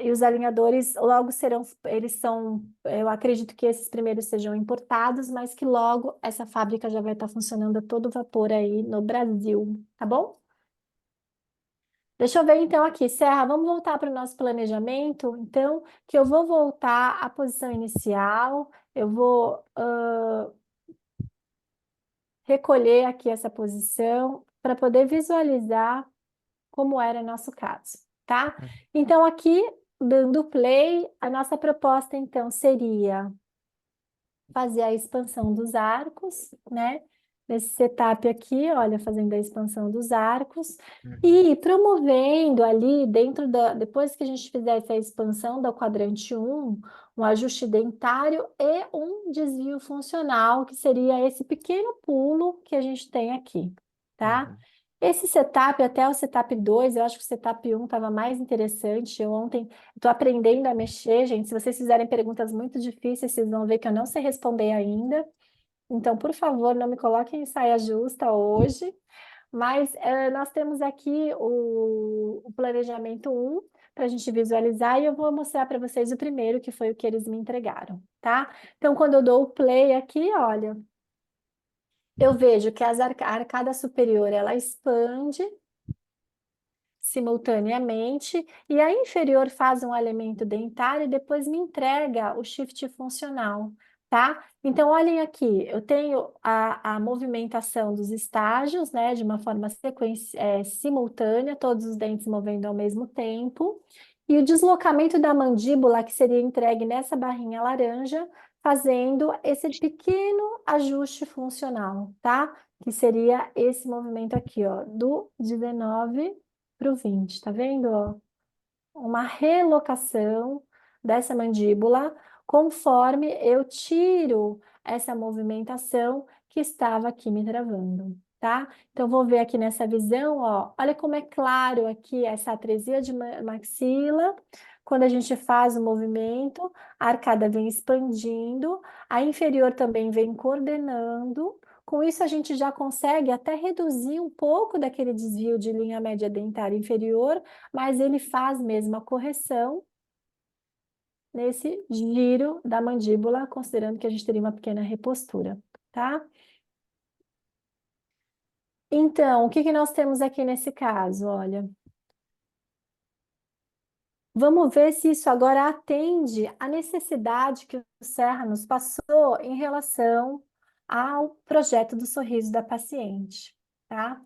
E os alinhadores logo serão, eles são, eu acredito que esses primeiros sejam importados, mas que logo essa fábrica já vai estar funcionando a todo vapor aí no Brasil, tá bom? Deixa eu ver então aqui, Serra, vamos voltar para o nosso planejamento, então, que eu vou voltar à posição inicial, eu vou recolher aqui essa posição para poder visualizar como era nosso caso, tá? Então, aqui, dando play, a nossa proposta, então, seria fazer a expansão dos arcos, né? Nesse setup aqui, olha, fazendo a expansão dos arcos Uhum, e promovendo ali dentro da, depois que a gente fizesse a expansão da quadrante um ajuste dentário e um desvio funcional, que seria esse pequeno pulo que a gente tem aqui, tá? uhum, Esse setup, até o setup 2, eu acho que o setup 1 estava mais interessante. Eu ontem estou aprendendo a mexer, gente. Se vocês fizerem perguntas muito difíceis, vocês vão ver que eu não sei responder ainda. Então, por favor, não me coloquem em saia justa hoje. Mas nós temos aqui o planejamento 1 para a gente visualizar e eu vou mostrar para vocês o primeiro, que foi o que eles me entregaram, tá? Então, quando eu dou o play aqui, olha, eu vejo que a arcada superior ela expande, simultaneamente, e a inferior faz um alinhamento dentário e depois me entrega o shift funcional, tá? Então, olhem aqui, eu tenho a movimentação dos estágios, né, de uma forma simultânea, todos os dentes movendo ao mesmo tempo, e o deslocamento da mandíbula, que seria entregue nessa barrinha laranja, fazendo esse pequeno ajuste funcional, tá? Que seria esse movimento aqui, ó, do 19 para o 20, tá vendo, ó? Uma relocação dessa mandíbula conforme eu tiro essa movimentação que estava aqui me travando, tá? Então, vou ver aqui nessa visão, ó, olha como é claro aqui essa atresia de maxila. Quando a gente faz o movimento, a arcada vem expandindo, a inferior também vem coordenando. Com isso, a gente já consegue até reduzir um pouco daquele desvio de linha média dentária inferior, mas ele faz mesmo a correção nesse giro da mandíbula, considerando que a gente teria uma pequena repostura, tá? Então, o que que nós temos aqui nesse caso? Olha, vamos ver se isso agora atende à necessidade que o Serra nos passou em relação ao projeto do sorriso da paciente, tá?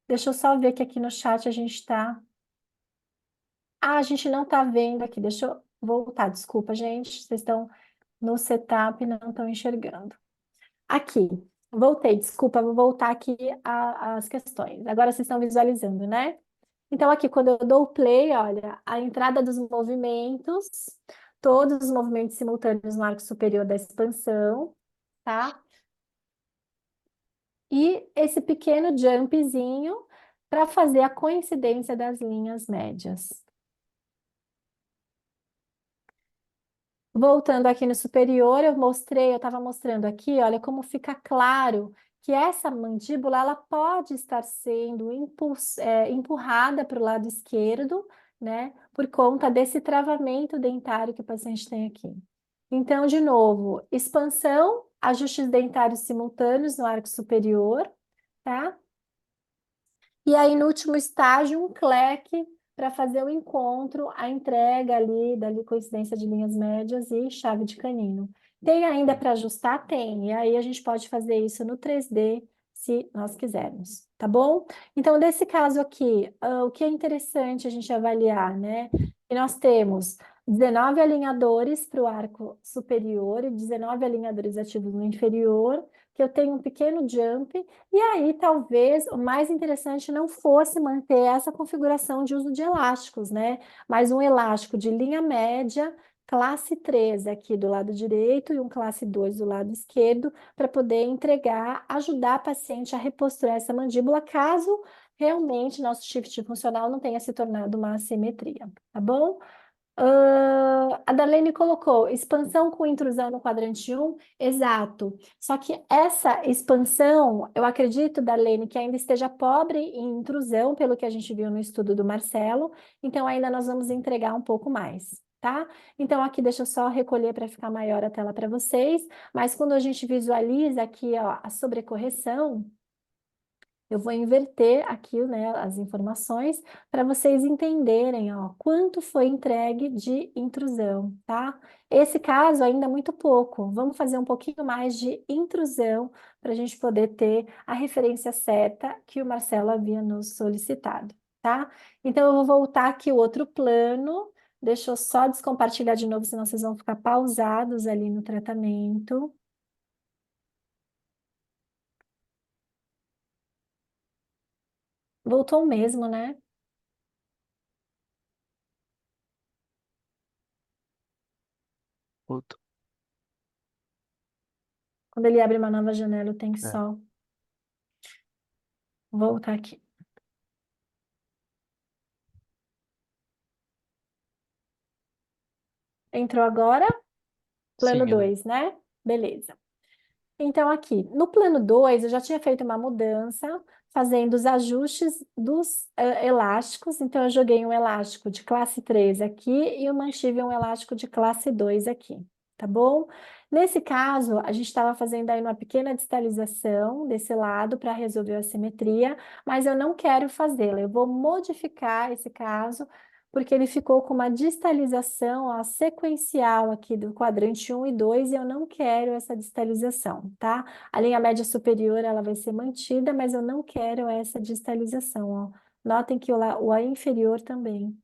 Deixa eu só ver que aqui no chat a gente está. Ah, a gente não está vendo aqui. Deixa eu voltar. Desculpa, gente. Vocês estão no setup e não estão enxergando. Aqui. Voltei. Desculpa, vou voltar aqui às questões. Agora vocês estão visualizando, né? Então, aqui, quando eu dou o play, olha, a entrada dos movimentos, todos os movimentos simultâneos no arco superior da expansão, tá? E esse pequeno jumpzinho para fazer a coincidência das linhas médias. Voltando aqui no superior, eu estava mostrando aqui, olha como fica claro que essa mandíbula ela pode estar sendo empurrada para o lado esquerdo, né, por conta desse travamento dentário que o paciente tem aqui. Então, de novo, expansão, ajustes dentários simultâneos no arco superior, tá? E aí, no último estágio, um cleque para fazer o encontro, a entrega ali, dali coincidência de linhas médias e chave de canino. Tem ainda para ajustar? Tem. E aí a gente pode fazer isso no 3D, se nós quisermos, tá bom? Então, nesse caso aqui, o que é interessante a gente avaliar, né? Que nós temos 19 alinhadores para o arco superior e 19 alinhadores ativos no inferior, que eu tenho um pequeno jump, e aí talvez o mais interessante não fosse manter essa configuração de uso de elásticos, né? Mas um elástico de linha média, classe 3 aqui do lado direito e um classe 2 do lado esquerdo, para poder entregar, ajudar a paciente a reposturar essa mandíbula, caso realmente nosso shift funcional não tenha se tornado uma assimetria, tá bom? A Darlene colocou expansão com intrusão no quadrante 1, exato. Só que essa expansão, eu acredito, Darlene, que ainda esteja pobre em intrusão, pelo que a gente viu no estudo do Marcelo, então ainda nós vamos entregar um pouco mais, tá? Então aqui deixa eu só recolher para ficar maior a tela para vocês, mas quando a gente visualiza aqui, ó, a sobrecorreção, eu vou inverter aqui, né, as informações para vocês entenderem, ó, quanto foi entregue de intrusão, tá? Esse caso ainda é muito pouco. Vamos fazer um pouquinho mais de intrusão para a gente poder ter a referência certa que o Marcelo havia nos solicitado, tá? Então eu vou voltar aqui o outro plano. Deixa eu só descompartilhar de novo, senão vocês vão ficar pausados ali no tratamento. Voltou mesmo, né? Outro. Quando ele abre uma nova janela, eu tenho que É. só voltar aqui. Entrou agora? Plano Sim, Elaine. 2, né? Beleza. Então, aqui, no plano 2, eu já tinha feito uma mudança, fazendo os ajustes dos elásticos. Então, eu joguei um elástico de classe 3 aqui e eu mantive um elástico de classe 2 aqui, tá bom? Nesse caso, a gente estava fazendo aí uma pequena distalização desse lado para resolver a simetria, mas eu não quero fazê-la. Eu vou modificar esse caso, porque ele ficou com uma distalização, ó, sequencial aqui do quadrante 1 e 2, e eu não quero essa distalização, tá? A linha média superior, ela vai ser mantida, mas eu não quero essa distalização, ó. Notem que o A inferior também.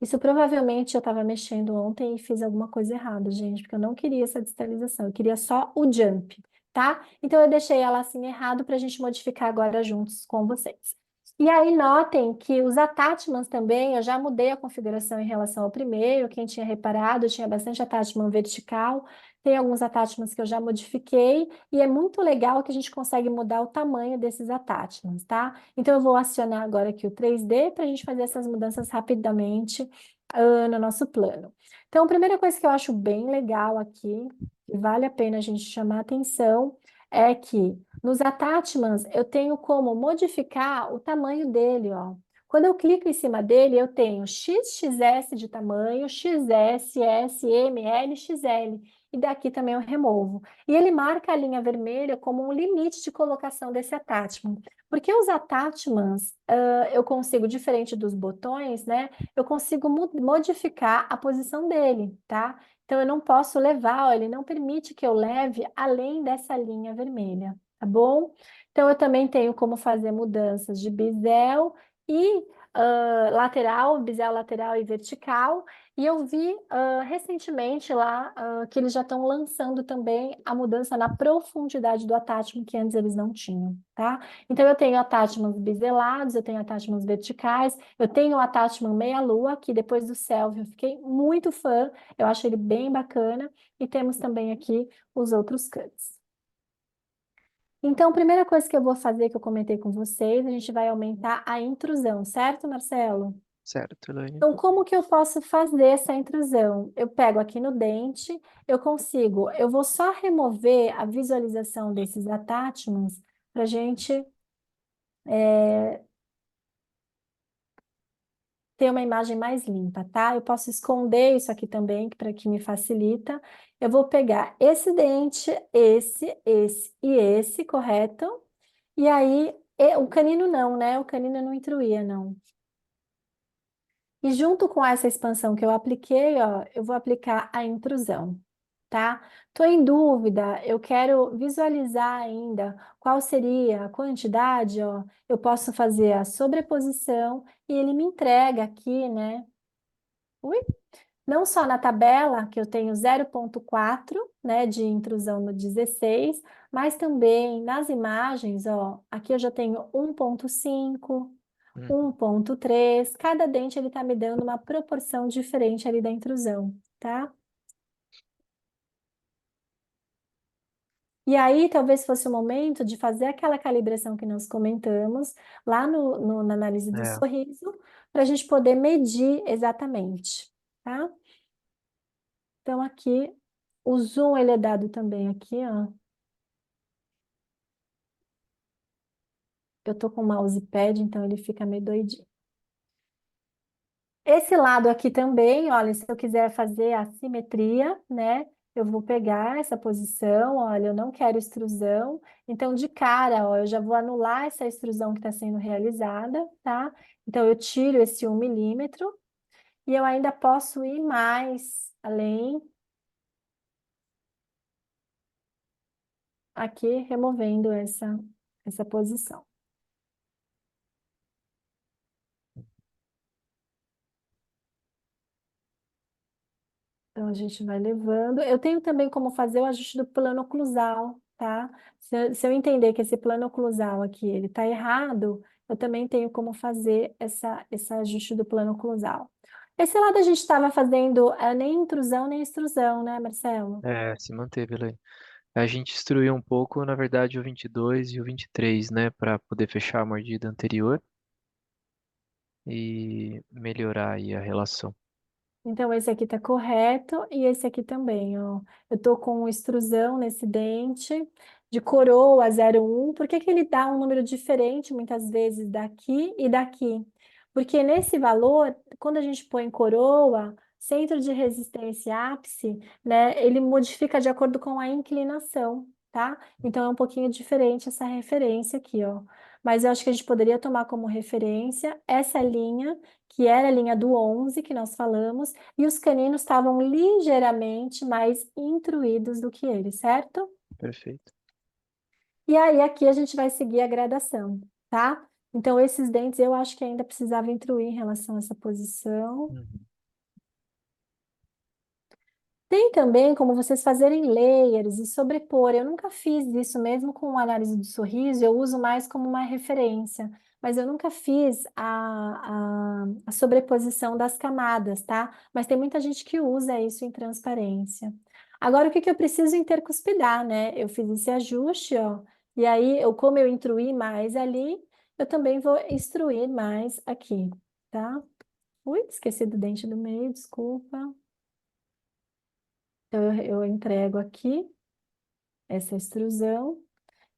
Isso provavelmente eu estava mexendo ontem e fiz alguma coisa errada, gente, porque eu não queria essa distalização, eu queria só o jump, tá? Então eu deixei ela assim errado para a gente modificar agora juntos com vocês. E aí notem que os attachments também, eu já mudei a configuração em relação ao primeiro, quem tinha reparado, tinha bastante attachment vertical, tem alguns attachments que eu já modifiquei, e é muito legal que a gente consegue mudar o tamanho desses attachments, tá? Então eu vou acionar agora aqui o 3D para a gente fazer essas mudanças rapidamente no nosso plano. Então, a primeira coisa que eu acho bem legal aqui, e vale a pena a gente chamar atenção, é que nos attachments eu tenho como modificar o tamanho dele, ó. Quando eu clico em cima dele, eu tenho XXS de tamanho, XS, S, M, L, XL. E daqui também eu removo. E ele marca a linha vermelha como um limite de colocação desse attachment. Porque os attachments, eu consigo, diferente dos botões, né? Eu consigo modificar a posição dele, tá? Então, eu não posso levar, ó, ele não permite que eu leve além dessa linha vermelha, tá bom? Então, eu também tenho como fazer mudanças de bisel e lateral, bisel lateral e vertical. E eu vi recentemente lá que eles já estão lançando também a mudança na profundidade do attachment, que antes eles não tinham, tá? Então, eu tenho attachments biselados, eu tenho attachments verticais, eu tenho o attachment meia-lua, que depois do selfie eu fiquei muito fã, eu acho ele bem bacana, e temos também aqui os outros cuts. Então, a primeira coisa que eu vou fazer, que eu comentei com vocês, a gente vai aumentar a intrusão, certo, Marcelo? Certo, Elaine? Então, como que eu posso fazer essa intrusão? Eu pego aqui no dente, eu consigo, eu vou só remover a visualização desses attachments para a gente ter uma imagem mais limpa, tá? Eu posso esconder isso aqui também, para que me facilita. Eu vou pegar esse dente, esse e esse, correto? E aí, o canino não, né? O canino eu não intruía, não. E junto com essa expansão que eu apliquei, ó, eu vou aplicar a intrusão, tá? Tô em dúvida, eu quero visualizar ainda qual seria a quantidade, ó. Eu posso fazer a sobreposição e ele me entrega aqui, né? Ui? Não só na tabela, que eu tenho 0,4, né, de intrusão no 16, mas também nas imagens, ó, aqui eu já tenho 1,5, Hum, 1,3, cada dente ele tá me dando uma proporção diferente ali da intrusão, tá? E aí, talvez fosse o momento de fazer aquela calibração que nós comentamos lá na análise do é, sorriso, para a gente poder medir exatamente, tá? Então, aqui, o zoom, ele é dado também aqui, ó. Eu tô com o mousepad, então ele fica meio doidinho. Esse lado aqui também, olha, se eu quiser fazer a simetria, né? Eu vou pegar essa posição, olha, eu não quero extrusão. Então, de cara, ó, eu já vou anular essa extrusão que está sendo realizada, tá? Então, eu tiro esse 1 milímetro e eu ainda posso ir mais além, aqui, removendo essa posição. Então, a gente vai levando. Eu tenho também como fazer o ajuste do plano oclusal, tá? Se eu entender que esse plano oclusal aqui, ele tá errado, eu também tenho como fazer esse ajuste do plano oclusal. Esse lado a gente estava fazendo nem intrusão nem extrusão, né, Marcelo? se manteve, Elaine. A gente instruiu um pouco, na verdade, o 22 e o 23, né, para poder fechar a mordida anterior e melhorar aí a relação. Então, esse aqui tá correto e esse aqui também, ó. Eu tô com extrusão nesse dente, de coroa 0,1. Por que que ele dá um número diferente, muitas vezes, daqui e daqui? Porque nesse valor, quando a gente põe coroa, centro de resistência e ápice, né, ele modifica de acordo com a inclinação, tá? Então é um pouquinho diferente essa referência aqui, ó. Mas eu acho que a gente poderia tomar como referência essa linha, que era a linha do 11 que nós falamos, e os caninos estavam ligeiramente mais intruídos do que ele, certo? Perfeito. E aí aqui a gente vai seguir a gradação, tá? Então esses dentes eu acho que ainda precisava intruir em relação a essa posição. Uhum. Tem também como vocês fazerem layers e sobrepor. Eu nunca fiz isso mesmo com análise do sorriso, eu uso mais como uma referência, mas eu nunca fiz a sobreposição das camadas, tá? Mas tem muita gente que usa isso em transparência. Agora, o que que eu preciso intercuspidar, né? Eu fiz esse ajuste, ó, e aí, como eu intruí mais ali, eu também vou instruir mais aqui, tá? Ui, esqueci do dente do meio, desculpa. Então, eu entrego aqui essa extrusão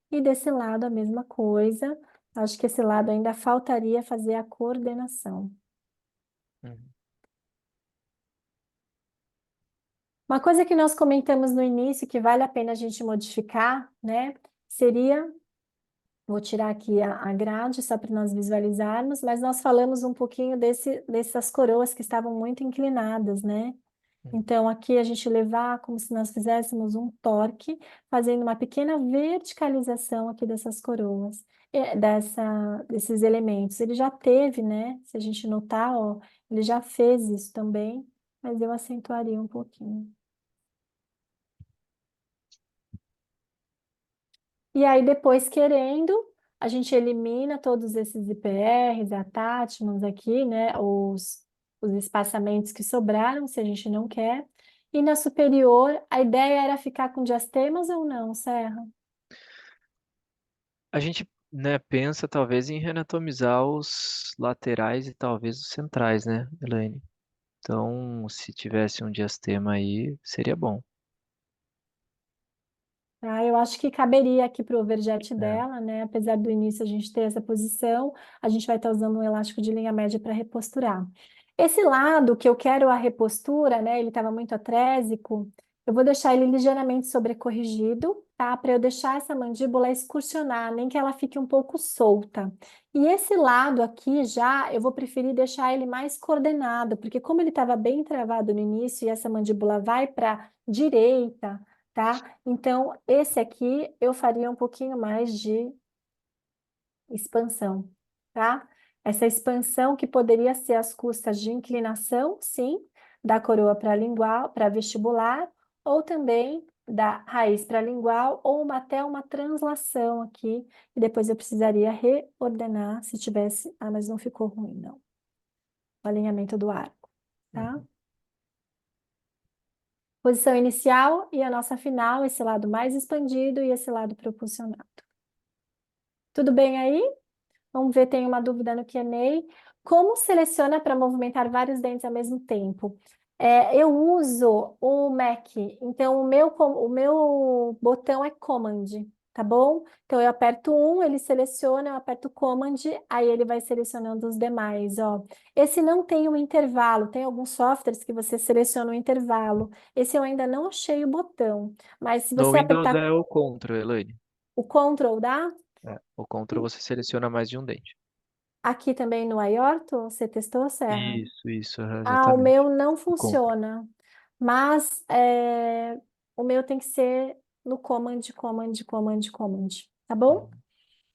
e desse lado a mesma coisa. Acho que esse lado ainda faltaria fazer a coordenação. Uhum. Uma coisa que nós comentamos no início que vale a pena a gente modificar, né? Seria, vou tirar aqui a grade só para nós visualizarmos, mas nós falamos um pouquinho dessas coroas que estavam muito inclinadas, né? Uhum. Então, aqui a gente levar como se nós fizéssemos um torque, fazendo uma pequena verticalização aqui dessas coroas, desses elementos. Ele já teve, né? Se a gente notar, ó, ele já fez isso também, mas eu acentuaria um pouquinho. E aí, depois, querendo, a gente elimina todos esses IPRs, attachments aqui, né? Os espaçamentos que sobraram, se a gente não quer. E na superior, a ideia era ficar com diastemas ou não, Serra? A gente, né, pensa talvez em reanatomizar os laterais e talvez os centrais, né, Elaine? Então, se tivesse um diastema aí, seria bom. Tá? Eu acho que caberia aqui para o overjet É. dela, né? Apesar do início a gente ter essa posição, a gente vai estar usando um elástico de linha média para reposturar. Esse lado que eu quero a repostura, né? Ele estava muito atrésico, eu vou deixar ele ligeiramente sobrecorrigido, tá? Para eu deixar essa mandíbula excursionar, nem que ela fique um pouco solta. E esse lado aqui já, eu vou preferir deixar ele mais coordenado, porque como ele estava bem travado no início e essa mandíbula vai para direita, tá? Então, esse aqui eu faria um pouquinho mais de expansão, tá? Essa expansão que poderia ser às custas de inclinação, sim, da coroa para lingual, para vestibular, ou também da raiz para lingual, ou até uma translação aqui, e depois eu precisaria reordenar se tivesse. Ah, mas não ficou ruim, não. O alinhamento do arco, tá? Uhum. Posição inicial e a nossa final, esse lado mais expandido e esse lado proporcional. Tudo bem aí? Vamos ver, tem uma dúvida no Q&A. Como seleciona para movimentar vários dentes ao mesmo tempo? Eu uso o Mac, então o meu botão é Command, tá bom? Então eu aperto um, ele seleciona, eu aperto Command, aí ele vai selecionando os demais, ó. Esse não tem um intervalo, tem alguns softwares que você seleciona o intervalo. Esse eu ainda não achei o botão, mas se No você Windows apertar é o Ctrl, Elaine. o Ctrl, dá? É. O Ctrl você seleciona mais de um dente. Aqui também no Aorto, você testou a serra? Isso, Ah, o exatamente. meu não O Ctrl. funciona, mas o meu tem que ser no Command, Command, Command, Command, tá bom? Uhum.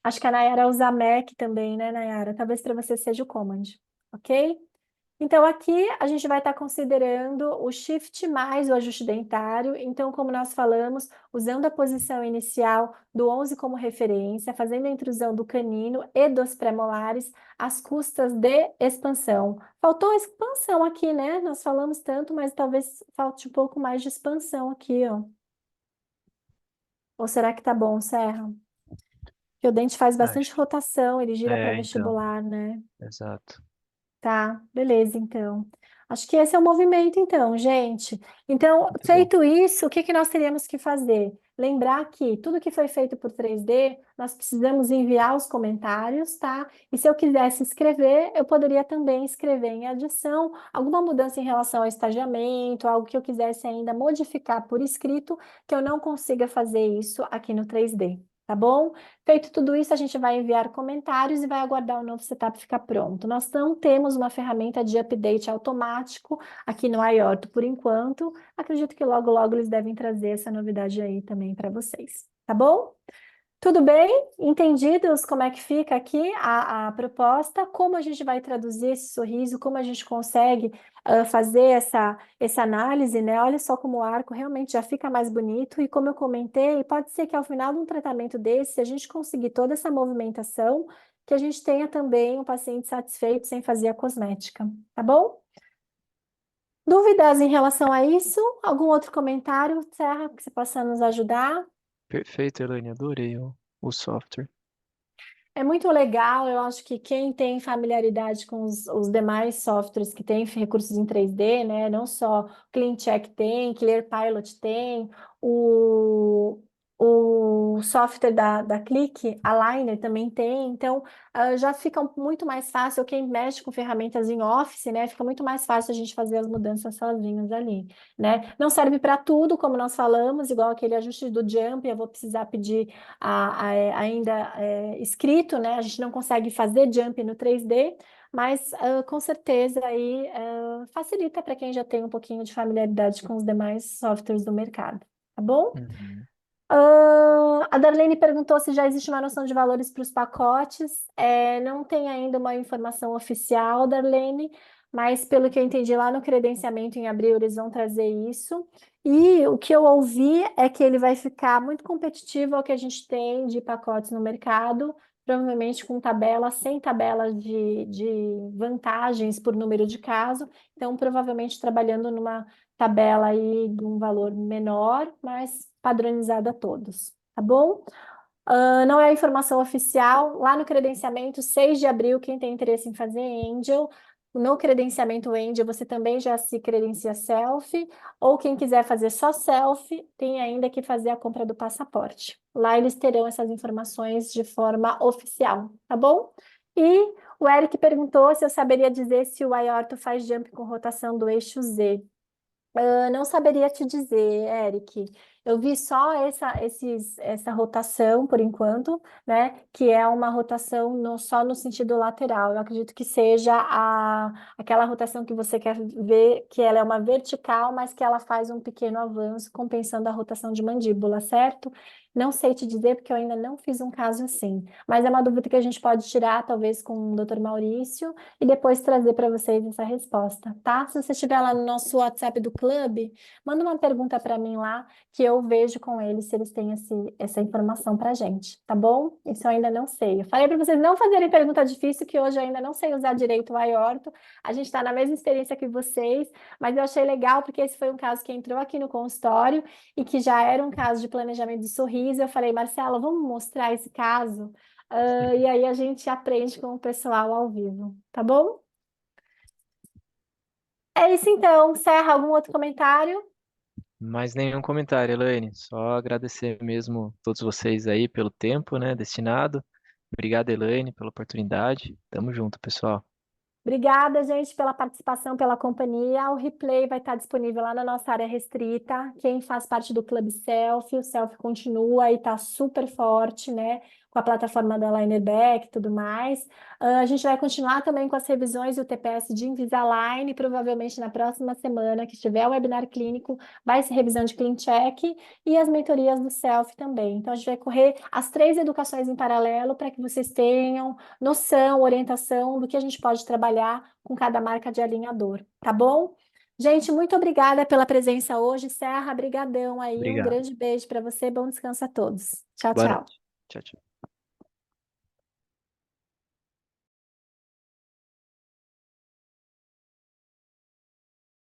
Acho que a Nayara usa Mac também, né, Nayara? Talvez para você seja o Command, ok? Então, aqui a gente vai estar considerando o shift mais o ajuste dentário. Então, como nós falamos, usando a posição inicial do 11 como referência, fazendo a intrusão do canino e dos premolares às custas de expansão. Faltou expansão aqui, né? Nós falamos tanto, mas talvez falte um pouco mais de expansão aqui, ó. Ou será que tá bom, Serra? Porque o dente faz bastante Acho que. rotação, ele gira para É, então. vestibular, né? Exato. Tá, beleza, então. Acho que esse é o movimento, então, gente. Então, Muito bom. feito isso, o que que nós teríamos que fazer? Lembrar que tudo que foi feito por 3D, nós precisamos enviar os comentários, tá? E se eu quisesse escrever, eu poderia também escrever em adição alguma mudança em relação ao estagiamento, algo que eu quisesse ainda modificar por escrito, que eu não consiga fazer isso aqui no 3D, tá bom? Feito tudo isso, a gente vai enviar comentários e vai aguardar o novo setup ficar pronto. Nós não temos uma ferramenta de update automático aqui no iOrto por enquanto. Acredito que logo, logo eles devem trazer essa novidade aí também para vocês, tá bom? Tudo bem? Entendidos como é que fica aqui a proposta? Como a gente vai traduzir esse sorriso? Como a gente consegue fazer essa análise, né? Olha só como o arco realmente já fica mais bonito. E como eu comentei, pode ser que ao final de um tratamento desse, se a gente conseguir toda essa movimentação, que a gente tenha também um paciente satisfeito sem fazer a cosmética, tá bom? Dúvidas em relação a isso? Algum outro comentário, Serra, que você possa nos ajudar? Perfeito, Elaine, adorei o software. É muito legal, eu acho que quem tem familiaridade com os demais softwares que têm recursos em 3D, né? Não só CleanCheck tem, ClearPilot tem, o, o software da Click, Aligner também tem, então já fica muito mais fácil, quem mexe com ferramentas em Office, né? Fica muito mais fácil a gente fazer as mudanças sozinhos ali, né? Não serve para tudo, como nós falamos, igual aquele ajuste do jump, eu vou precisar pedir ainda escrito, né? A gente não consegue fazer jump no 3D, mas com certeza aí facilita para quem já tem um pouquinho de familiaridade com os demais softwares do mercado, tá bom? Uhum. A Darlene perguntou se já existe uma noção de valores para os pacotes. Não tem ainda uma informação oficial, Darlene, mas pelo que eu entendi lá no credenciamento em abril, eles vão trazer isso. E o que eu ouvi é que ele vai ficar muito competitivo ao que a gente tem de pacotes no mercado, provavelmente com tabelas, sem tabelas de vantagens por número de caso. Então, provavelmente trabalhando numa tabela aí de um valor menor, mas padronizada a todos, tá bom? Não é informação oficial. Lá no credenciamento, 6 de abril, quem tem interesse em fazer Angel, no credenciamento Angel, você também já se credencia self, ou quem quiser fazer só self, tem ainda que fazer a compra do passaporte. Lá eles terão essas informações de forma oficial, tá bom? E o Eric perguntou se eu saberia dizer se o aorto faz jump com rotação do eixo Z. Eu não saberia te dizer, Eric. Eu vi só essa rotação por enquanto, né? Que é uma rotação só no sentido lateral. Eu acredito que seja aquela rotação que você quer ver, que ela é uma vertical, mas que ela faz um pequeno avanço, compensando a rotação de mandíbula, certo? Não sei te dizer, porque eu ainda não fiz um caso assim. Mas é uma dúvida que a gente pode tirar, talvez, com o Dr. Maurício e depois trazer para vocês essa resposta, tá? Se você estiver lá no nosso WhatsApp do clube, manda uma pergunta para mim lá, que eu vejo com eles se eles têm essa informação para gente, tá bom? Isso eu ainda não sei. Eu falei para vocês não fazerem pergunta difícil, que hoje eu ainda não sei usar direito o aorto. A gente está na mesma experiência que vocês, mas eu achei legal porque esse foi um caso que entrou aqui no consultório e que já era um caso de planejamento de sorriso. Eu falei, Marcela, vamos mostrar esse caso? E aí a gente aprende com o pessoal ao vivo, tá bom? É isso então. Serra, algum outro comentário? Mais nenhum comentário, Elaine. Só agradecer mesmo todos vocês aí pelo tempo, né, destinado. Obrigado, Elaine, pela oportunidade. Tamo junto, pessoal. Obrigada, gente, pela participação, pela companhia. O replay vai estar disponível lá na nossa área restrita. Quem faz parte do Clube Selfie, o Selfie continua e está super forte, né? Com a plataforma da Linerback e tudo mais. A gente vai continuar também com as revisões do TPS de Invisalign. Provavelmente na próxima semana, que estiver o webinar clínico, vai ser revisão de Clean Check e as mentorias do Selfie também. Então, a gente vai correr as 3 educações em paralelo para que vocês tenham noção, orientação do que a gente pode trabalhar com cada marca de alinhador, tá bom? Gente, muito obrigada pela presença hoje. Serra, brigadão aí. Um Obrigado. grande beijo para você. Bom descanso a todos. Tchau, Boa tchau. noite. Tchau, tchau.